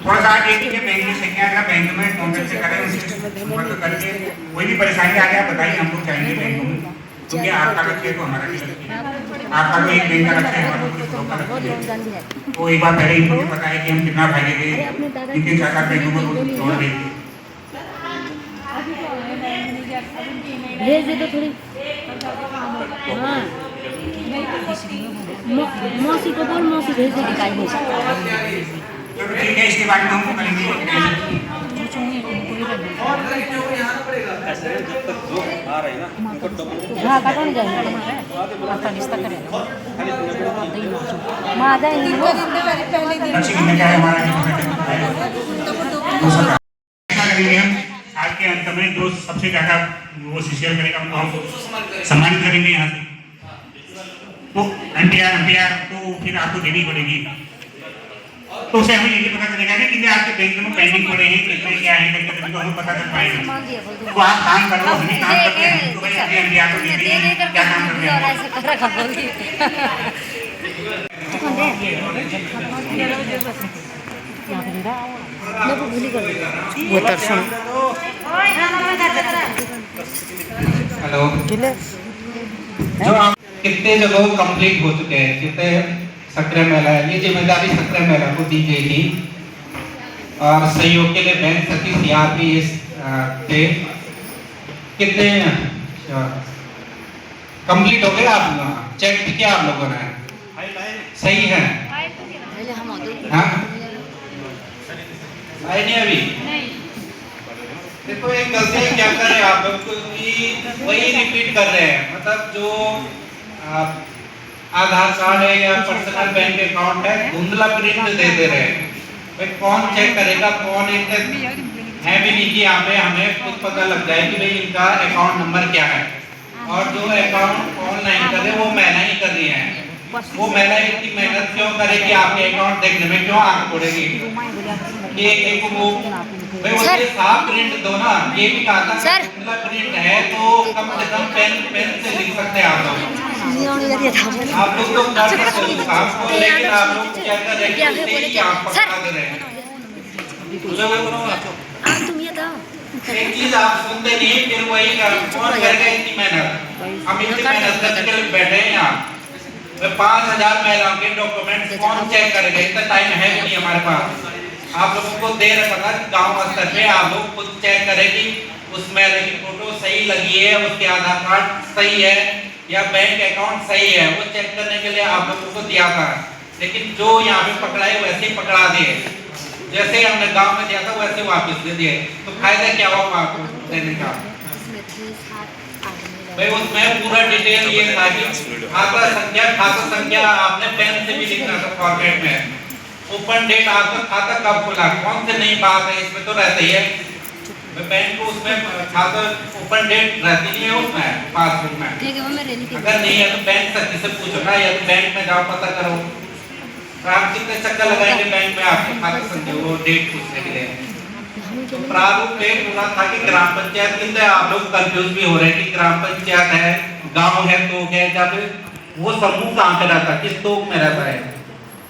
थोड़ा सा देखिए कि बैंक से क्या अगर बैंक में कांटेक्ट से करें, उनसे संपर्क करके कोई भी परेशानी आ जाए बताइए, हम लोग चाहेंगे बैंक में, क्योंकि आपका लक्ष्य तो हमारा भी लक्ष्य है, आपका तो एक बैंक का लक्ष्य है, हमारा कुछ लोग का लक्ष्य है। तो एक बार पहले ही मुझे पता है कि हम कितना फायदे के 3-4 बैंकों में जोड़ रहे थे। भेज दे तो थोड़ी मौसी को बोल, मौसी भेज देगी काय हो सकता चलो ठीक है, इसके बाद में हमको करेंगे। हाँ काटून जाएंगे आता रिश्ता करेगा माँ जाएंगे वो लक्ष्मी में क्या है हमारा ऐसा करेंगे हम साल के अंत में जो सबसे ज्यादा वो शेयर करेगा उनको हम सम्मानित करेंगे यहाँ से। तो एमपीआर तो फिर आपको देनी पड़ेगी, तो उसे हमें ये पता चलेगा ना कि आपके बैंक में पेंडिंग पड़े हैं, कितने क्या है करके तो हमें पता चल पाएगा। तो आप काम करो, हम काम करते हैं तो भाई अभी एमपीआर को देते हैं, क्या काम करते हेलो, जो आप कितने जगह कंप्लीट हो चुके हैं, कितने सक्रिय महिला है, ये जिम्मेदारी सक्रिय महिला को दी गई थी और सहयोग के लिए बैंक सखी CRPS थे। कितने कंप्लीट हो गए आप चेक भी किया आप लोगों ने? सही है? हाँ आए नहीं अभी? देखो एक गलती क्या कर रहे हैं आप लोग कि वही रिपीट कर रहे हैं, मतलब जो आधार कार्ड है या पर्सनल बैंक अकाउंट है धुंधला प्रिंट दे दे रहे हैं। भाई कौन चेक करेगा, कौन एक है भी नहीं कि यहाँ पे हमें खुद पता लग जाए कि भाई इनका अकाउंट नंबर क्या है। और जो अकाउंट ऑनलाइन कर रहे हैं वो महिला ही कर रही है, वो महिला इतनी मेहनत क्यों करे कि आपके अकाउंट देखने में क्यों आंख पड़ेगी? ये एक वो भाई उसके साफ प्रिंट दो ना, ये भी कहा था धुंधला प्रिंट है तो कम से कम पेन से लिख सकते हैं आप लोग तो कर सकते हो आपको, लेकिन आप लोग क्या कर रहे हैं आप पकड़ा दे रहे हैं। एक चीज आप सुनते नहीं, फिर वही कौन करेगा इतनी मेहनत? हम इतनी मेहनत करके बैठे हैं यहाँ, 5000 महिलाओं के डॉक्यूमेंट कौन चेक करेगा? इतना टाइम है नहीं हमारे पास। आप लोगों को दे रखा था गाँव स्तर पे आप लोग खुद चेक करें कि उस महिला की फोटो सही लगी है, उसके आधार कार्ड सही है या बैंक अकाउंट सही है, वो चेक करने के लिए आप लोगों को दिया था। लेकिन जो यहाँ पे पकड़ाए वैसे ही पकड़ा दिए, जैसे हमने गांव में दिया था वैसे वापस दे दिए, तो फायदा क्या हुआ आपको देने का? भाई उसमें पूरा डिटेल ये था कि खाता संख्या आपने पेन से भी लिखना था फॉर्मेट में, ओपन डेट आपका खाता कब खुला, कौन से नई बात है इसमें तो रहता ही है। बैंक को उसमें खाता ओपन डेट रहती नहीं है उसमें पासबुक में, अगर नहीं है तो बैंक सखी से पूछो ना, या तो बैंक में जाओ पता करो। तो आप कितने चक्कर लगाएंगे बैंक में आपके खाता संख्या वो डेट पूछने के लिए? प्रारूप में पूरा था कि ग्राम पंचायत के लिए आप लोग कंफ्यूज भी हो रहे हैं कि ग्राम पंचायत है, गांव है, तो है या फिर वो समूह कहाँ पे रहता है, किस तोक में रहता है?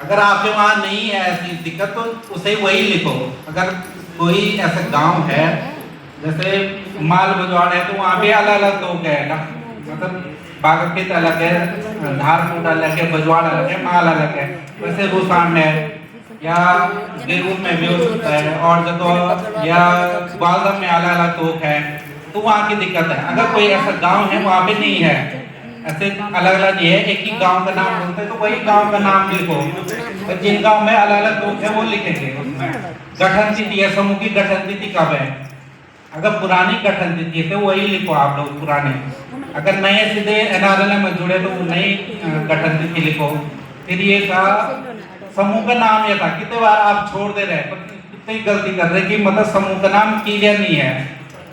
अगर आपके वहाँ नहीं है ऐसी दिक्कत तो उसे वही लिखो। अगर कोई ऐसा गांव है जैसे माल बजवाड़ है तो वहाँ पे अलग अलग तोक है ना, मतलब बागरखेत अलग है, धारपुर अलग है, बजवाड़ अलग है, माल अलग है। वैसे रूसान है या गिरवुल में भी हो सकता है, और जगह या ग्वालदम में अलग अलग तोक है, तो वहाँ की दिक्कत है। अगर कोई ऐसा गांव है वहाँ पे नहीं है, ऐसे अलग अलग ये है, एक ही गांव का नाम बोलते हैं तो वही गांव का नाम लिखो। तो जिन गांव में अलग अलग तोक है वो लिखेंगे उसमें। गठन तिथि है, समूह की गठन तिथि कब है? अगर पुरानी गठन तिथि है तो वही लिखो आप लोग पुराने। अगर नए सीधे NRLM में जुड़े तो नई गठन तिथि लिखो। फिर ये था समूह का नाम, ये था कितने बार आप छोड़ दे रहे हैं, कितनी गलती कर रहे हैं कि मतलब समूह का नाम क्लियर नहीं है।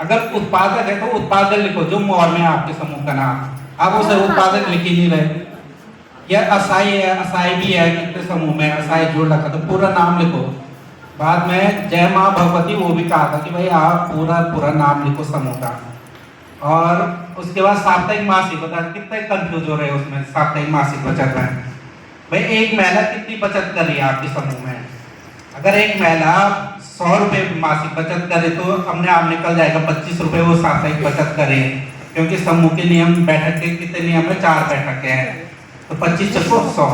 अगर उत्पादक है तो उत्पादक लिखो, जो मोहर में है आपके समूह का नाम, आप उसे उत्पादक लिख ही नहीं रहे। या असाई है, असाई भी है, कितने समूह में असाई जोड़ रखा तो पूरा नाम लिखो। बाद में जय माँ भगवती वो भी कहा था कि भाई आप पूरा नाम लिखो समूह का। और उसके बाद साप्ताहिक मासिक बता, कितने कंफ्यूज हो रहे हैं उसमें साप्ताहिक मासिक बचत में। भाई एक महिला कितनी बचत कर रही है आपके समूह में? अगर एक महिला 100 रुपये मासिक बचत करे तो अपने आप निकल जाएगा 25 रुपये वो साप्ताहिक बचत करे, क्योंकि समूह के नियम बैठक के कितने नियम है, 4 बैठक है, तो 25 चको 100।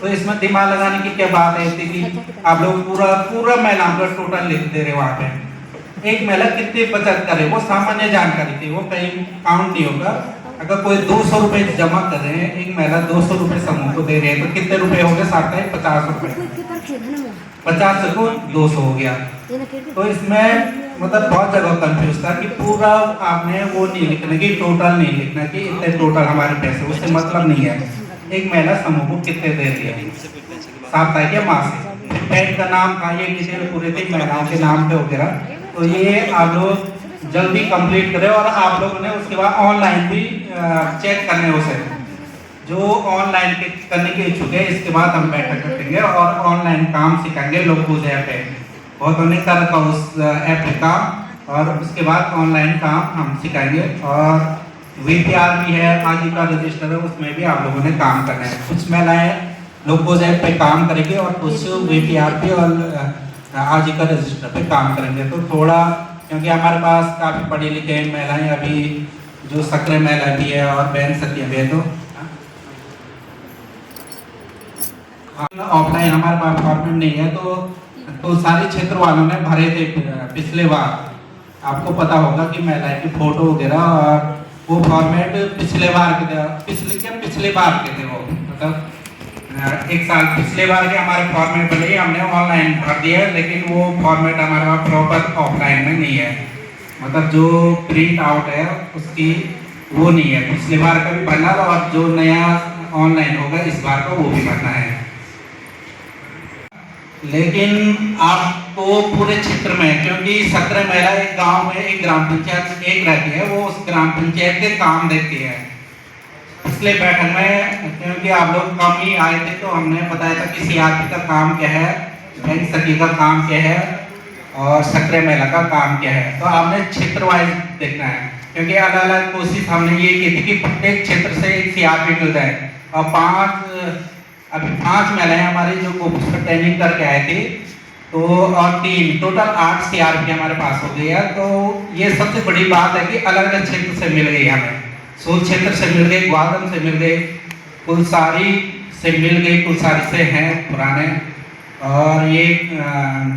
तो इसमें दिमाग लगाने की क्या बात है कि आप लोग पूरा महिलाओं का टोटल लिख दे रहे वहाँ पे। एक महिला कितनी बचत करे वो सामान्य जानकारी थी, वो कहीं काउंट नहीं होगा। अगर कोई 200 रुपए जमा कर रहे हैं, एक महिला 200 रुपए समूह को दे रहे हैं, तो कितने रुपए हो गए? साप्ताहिक 50 रुपए, 50 को 200 हो गया। तो इसमें मतलब बहुत जगह कंफ्यूज था कि पूरा आपने वो नहीं लिखना कि टोटल नहीं लिखना कि इतने टोटल हमारे पैसे, उससे मतलब नहीं है। एक महिला समूह को कितने दे रही है साप्ताहिक या मासिक, बैंक का नाम था, ये किसी पूरे थे महिलाओं के नाम पे वगैरह। तो ये आप लोग जल्दी कंप्लीट करें और आप लोगों ने उसके बाद ऑनलाइन भी चेक करने उसे जो ऑनलाइन करने के इच्छुक है। इसके बाद हम बैठक रखेंगे और ऑनलाइन काम सिखाएंगे लोगों से ऐप है बहुत उन्हें कर का उस ऐप का, और उसके बाद ऑनलाइन काम हम सिखाएंगे। और VPR भी है, आजीविका रजिस्टर है, उसमें भी आप लोगों ने काम करना है। कुछ महिलाएं लोगों ऐप पे काम करेंगे और कुछ VPR पे और आजीविका रजिस्टर पे काम करेंगे। तो थोड़ा क्योंकि हमारे पास काफ़ी पढ़ी लिखे महिलाएं अभी जो सक्रिय महिला भी है और बहन सतियाँ भी है, तो ऑफलाइन हमारे पास फॉर्मेट नहीं है। तो सारे क्षेत्र वालों ने भरे थे पिछले बार, आपको पता होगा कि महिलाएं की फोटो वगैरह, और वो फॉर्मेट पिछले बार के थे वो, मतलब एक साल पिछले बार के हमारे फॉर्मेट भले ही हमने ऑनलाइन भर दिया है, लेकिन वो फॉर्मेट हमारे पास प्रॉपर ऑफलाइन में नहीं है, मतलब जो प्रिंट आउट है उसकी वो नहीं है। पिछले बार का भी भरना और जो नया ऑनलाइन होगा इस बार का वो भी भरना है। लेकिन आपको पूरे क्षेत्र में, क्योंकि 17 महिला एक गांव में एक ग्राम पंचायत एक रहती है, वो उस ग्राम पंचायत के काम देखती है। पिछले बैठक में क्योंकि आप लोग कम ही आए थे, तो हमने बताया था कि CRP का काम क्या है, बैंक सखी का काम क्या है और 17 महिला का काम क्या है। तो आपने क्षेत्र वाइज देखना है, क्योंकि अलग अलग कोशिश हमने ये की थी कि प्रत्येक क्षेत्र से एक CRP मिल जाए। और अभी 5 महिलाएं हमारी जो कोशिश पर ट्रेनिंग करके आए थे, तो और 3 टोटल 8 CRP हमारे पास हो गई है। तो ये सबसे बड़ी बात है कि अलग अलग क्षेत्र से मिल गई हमें, सोल क्षेत्र से मिल गई, ग्वादम से मिल गई, कुलसारी से मिल गई, कुलसारी से हैं पुराने, और ये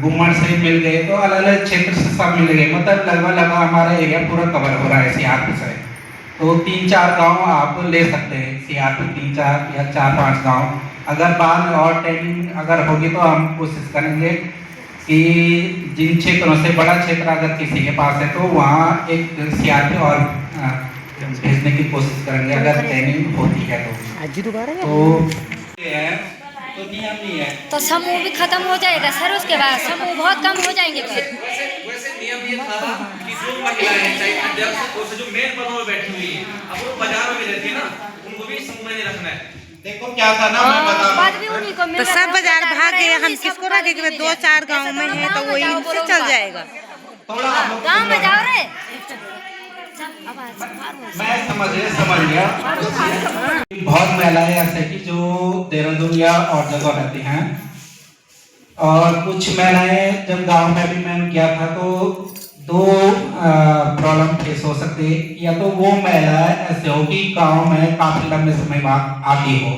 गुम्मड़ से मिल गए। तो अलग अलग क्षेत्र से सब मिल गए, मतलब लगभग हमारा एरिया पूरा कवर हो रहा है CRP से। तो 3-4 गाँव आप ले सकते हैं CRP, 3-4 या 4-5 गाँव। अगर बाद में और ट्रेनिंग अगर होगी तो हम कोशिश करेंगे कि जिन क्षेत्रों से बड़ा क्षेत्र अगर किसी के पास है तो वहाँ एक CRP और भेजने की कोशिश करेंगे अगर ट्रेनिंग होती है तो नियम नहीं है। तो समूह भी खत्म हो जाएगा सर, उसके बाद समूह बहुत कम हो जाएंगे फिर। वैसे नियम ये था कि जो महिलाएं चाहे अध्यक्ष जो मेन पदों में बैठी हुई है, अब वो बाजार में रहती है ना, उनको भी समूह में रखना है। देखो क्या था ना, मैं बता तो सब बाजार भाग गए, हम किसको रखेंगे? 2-4 गाँव में है तो वही से चल जाएगा। गाँव में जाओ रे, मैं समझ गया। बहुत महिलाएं ऐसे की जो देहरादून या और जगह रहती हैं, और कुछ महिलाएं जब गांव में भी मैंने किया था तो 2 प्रॉब्लम फेस हो सकती है। या तो वो महिला ऐसे हो कि गांव में काफी लंबे समय बाद आती हो,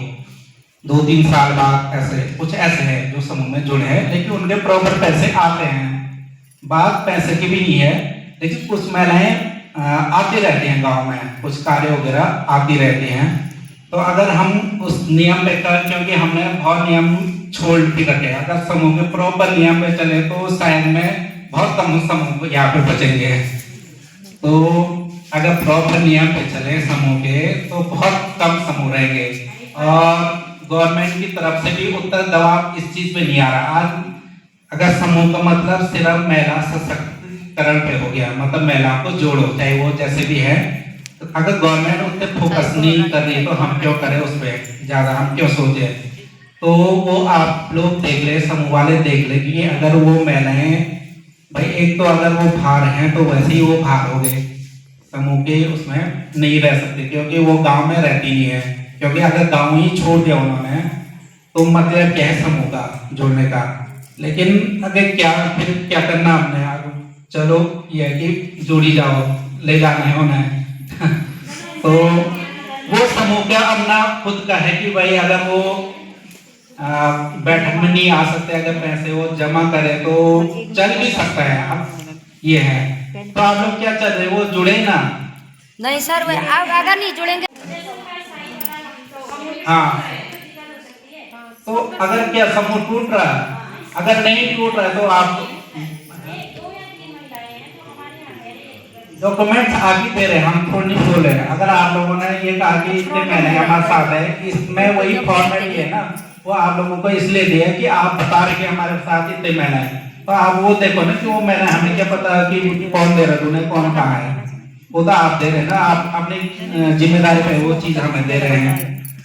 2-3 साल बाद, ऐसे कुछ ऐसे हैं जो समूह में जुड़े हैं, लेकिन उनके प्रॉपर पैसे आते हैं। बात पैसे की भी नहीं है, लेकिन कुछ महिलाएं आती रहती हैं गांव में, कुछ कार्य वगैरह आती रहती हैं। तो अगर हम उस नियम पे क्योंकि हमने बहुत नियम छोड़ भी रखे, अगर समूह के प्रॉपर नियम पे चले तो शायद में बहुत कम समूह यहाँ पे बचेंगे। तो अगर प्रॉपर नियम पे चले समूह के तो बहुत कम समूह रहेंगे, और गवर्नमेंट की तरफ से भी उतना दबाव इस चीज पे नहीं आ रहा। आज अगर समूह का मतलब सिर्फ महिला सशक्तिकरण पे हो गया, मतलब महिलाओं को जोड़ो, चाहे वो जैसे भी है। तो अगर गवर्नमेंट उस पर फोकस नहीं कर रही तो हम क्यों करें उस पर ज़्यादा, हम क्यों सोचे? तो वो आप लोग देख ले, समूह वाले देख ले कि अगर वो महिलाएं भाई, एक तो अगर वो भार हैं तो वैसे ही वो भार हो गए, समूह के उसमें नहीं रह सकते, क्योंकि वो गांव में रहती नहीं है। क्योंकि अगर गांव ही छोड़ दिया उन्होंने तो मतलब क्या है समूह का जोड़ने का। लेकिन अगर फिर क्या करना हमने, चलो ये है कि जोड़ी जाओ, ले जाना है उन्हें तो वो समूह का अपना खुद का है कि भाई अगर वो बैठक में नहीं आ सकते, अगर पैसे वो जमा करे तो चल भी सकता है। अब ये है तो आप लोग क्या चल रहे, वो जुड़े ना, नहीं सर, अब अगर नहीं जुड़ेंगे। हाँ, तो अगर क्या समूह टूट रहा है, अगर नहीं टूट रहा है तो आप डॉक्यूमेंट्स आगे दे रहे हैं, हम थोड़ी नहीं बोल रहे हैं। अगर आप लोगों ने ये कहा कि इतने महीने हमारे साथ है, इसमें वही फॉर्मेट है ना, वो आप लोगों को इसलिए दिया कि आप बता रहे कि हमारे साथ इतने महीने हैं, तो आप वो देखो ना कि वो महीने हमें क्या पता कि कौन दे रहा है, उन्हें कौन कहाँ है, वो तो आप दे रहे हैं ना, आप अपनी जिम्मेदारी पे वो चीज हमें दे रहे हैं।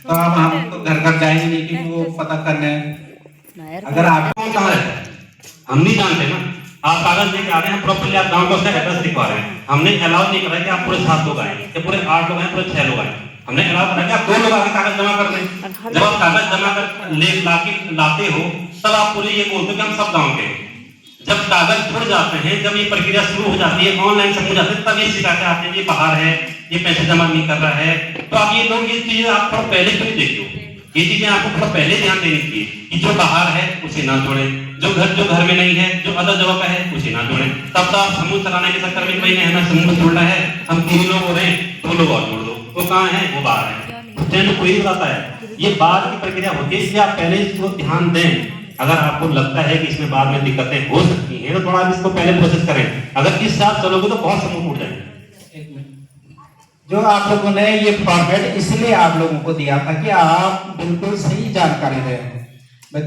तो अब हम तो घर घर जाएंगे नहीं कि वो पता करने। अगर आप कहाँ रहता है हम नहीं जानते ना, आप कागज लेके आ रहे हैं, प्रॉपर्ली आप गांव का उसका एड्रेस दिखवा रहे हैं, हमने अलाउ नहीं करा कि आप पूरे 7 लोग आए या पूरे 8 लोग आए, पूरे 6 लोग आए, हमने अलाउ करा कि आप 2 लोग आके कागज जमा कर दें। जब आप कागज जमा कर लाते हो तब आप पूरे ये बोलते हो कि हम सब गाँव के। जब कागज जुड़ जाते हैं, जब ये प्रक्रिया शुरू हो जाती है, ऑनलाइन सब हो जाते हैं, तब ये शिकायतें आती है, ये बाहर है, ये पैसे जमा नहीं कर रहा है। तो आप ये लोग ये चीजें आप थोड़ा पहले क्यों नहीं देखते हो? ये चीजें आपको थोड़ा पहले ध्यान देनी चाहिए कि जो बाहर है उसे ना जोड़े, जो घर में नहीं है, जो अलग जगह पे है उसे ना जोड़े। तब तो आप समूह चलाने के चक्कर में भाई नहीं हमें समूह जोड़ना है, हम 3 लोग हो रहे हैं, 2 लोग और जोड़ दो, वो कहाँ है, वो बाहर है, ट्रेंड कोई बताता है। ये बाद की प्रक्रिया होती है, इसलिए आप पहले इसको ध्यान दें। अगर आपको लगता है कि इसमें बाद में दिक्कतें हो सकती हैं तो थोड़ा आप इसको पहले प्रोसेस करें। अगर इस साथ चलोगे तो बहुत समूह टूट जाएंगे। जो आप लोगों ने ये फॉर्मेट इसलिए आप लोगों को दिया था कि आप बिल्कुल सही जानकारी दें।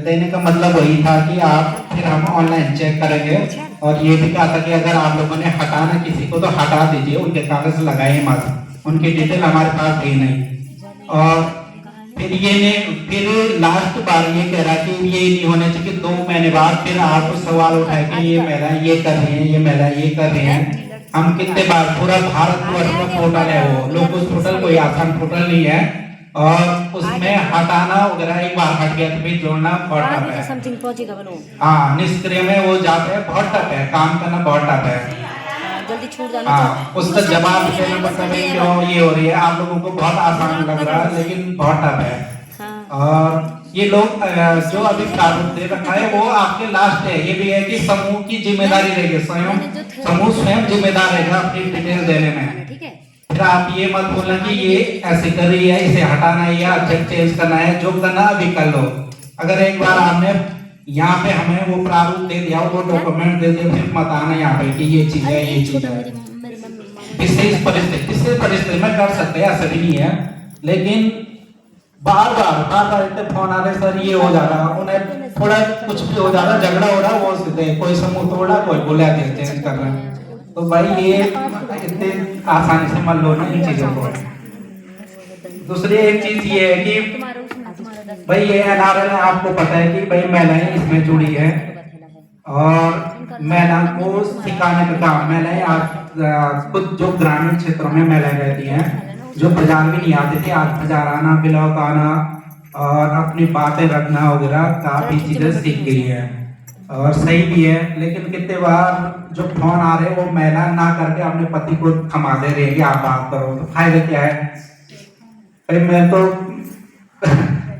देने का मतलब वही था कि आप फिर हम ऑनलाइन चेक करेंगे, और ये भी कहा था कि अगर आप लोगों ने हटाना किसी को तो हटा दीजिए, उनके कागज लगाए मत, उनकी डिटेल हमारे पास भी नहीं। और फिर लास्ट बार ये कह रहा कि ये नहीं होना चाहिए कि 2 महीने बाद फिर आप सवाल उठाए कि ये महिला ये कर रही है, ये महिला ये कर रही है। हम कितने बार पूरा भारतवर्ष का पोर्टल है, वो लोकस पोर्टल कोई आसान पोर्टल नहीं है, और उसमें हटाना वगैरह एक बार हट गया तो फिर जोड़ना बहुत टफ है। हाँ, निष्क्रिय में वो जाते हैं, बहुत टफ है, काम करना बहुत टफ है। जल्दी छूट जाना। हाँ, उसका जवाब देना मतलब है क्यों ये हो रही है। आप लोगों को बहुत आसान लग रहा है लेकिन बहुत टफ है। और ये लोग जो अभी प्रारूप दे रखा है वो आपके लास्ट है। ये भी है कि समूह की जिम्मेदारी रहेगी, समूह स्वयं जिम्मेदार रहेगा अपनी डिटेल देने में। फिर आप ये मत बोलना कि ये ऐसे कर रही है, इसे हटाना है या चेंज करना है, जो करना अभी कर लो। अगर एक बार आपने यहाँ पे हमें वो प्रारूप दे दिया, वो डॉक्यूमेंट दे दिया, फिर मत आना यहाँ पे कि ये चीज है, ये चीज है। इस परिस्थिति में कर सकते हैं, ऐसा भी नहीं है, लेकिन बार बार इतने फोन आ रहे, सर ये हो जा रहा, उन्हें थोड़ा कुछ भी हो जा रहा, झगड़ा हो रहा, वो सीधे कोई समूह तोड़ा, कोई बोला चेंज कर रहा है। तो भाई ये इतने आसानी से मत लो ना इन चीजों को। दूसरी एक चीज ये है कि भाई ये एनआरएल आपको पता है कि भाई महिलाएं इसमें जुड़ी है, और महिला को सिखाने का काम, महिलाएं आज कुछ जो ग्रामीण क्षेत्रों में महिलाएं रहती हैं, जो बाजार भी नहीं आते थे, आज बाजार आना, ब्लॉक आना और अपनी बातें रखना वगैरह काफी चीजें सीख गई है, और सही भी है। लेकिन कितने बार जो फोन आ रहे हैं वो महिला ना करके अपने पति को थमा दे रही है कि आप बात करो, तो फायदा क्या है? भाई मैं तो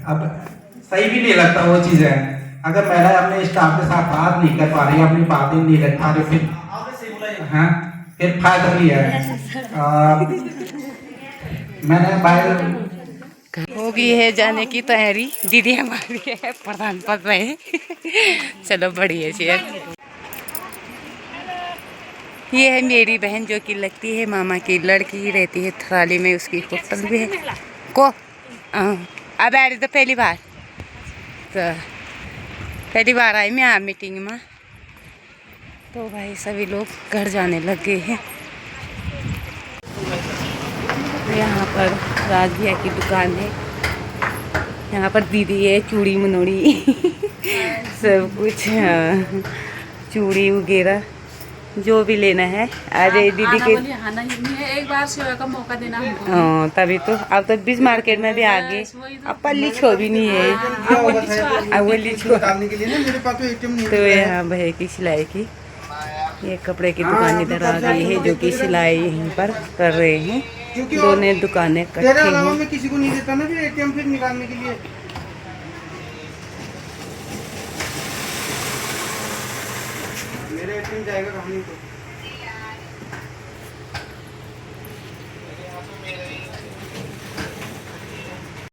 अब सही भी नहीं लगता वो चीजें। अगर महिला अपने स्टाफ के साथ बात नहीं कर पा रही, अपनी बातें नहीं रख पा रही, फिर फायदा भी है। मैंने भाई होगी है जाने की तैयारी, दीदी हमारी है प्रधान पद में। चलो बढ़िया शेयर। ये है मेरी बहन जो कि लगती है मामा की लड़की, रहती है थराली में, उसकी होटल भी है को। अब आ रही तो पहली बार आई मैं मीटिंग में। तो भाई सभी लोग घर जाने लग गए हैं। यहाँ पर राज भैया की दुकान है, यहाँ पर दीदी है, चूड़ी मनोड़ी सब कुछ, चूड़ी वगैरह जो भी लेना है आ जाए दीदी के। एक बार सेवा का मौका देना। तभी तो अब तो बीच मार्केट में भी आ गए। अब पल्ली छो भी नहीं है, तो यहाँ भैया की सिलाई की ये कपड़े की दुकान इधर आ गई है, जो कि सिलाई यहीं पर कर रहे हैं। दोनों दुकानें इकट्ठी हैं। मैं किसी को नहीं देता ना फिर एटीएम फिर निकालने के लिए। मेरे एटीएम जाएगा कहानी तो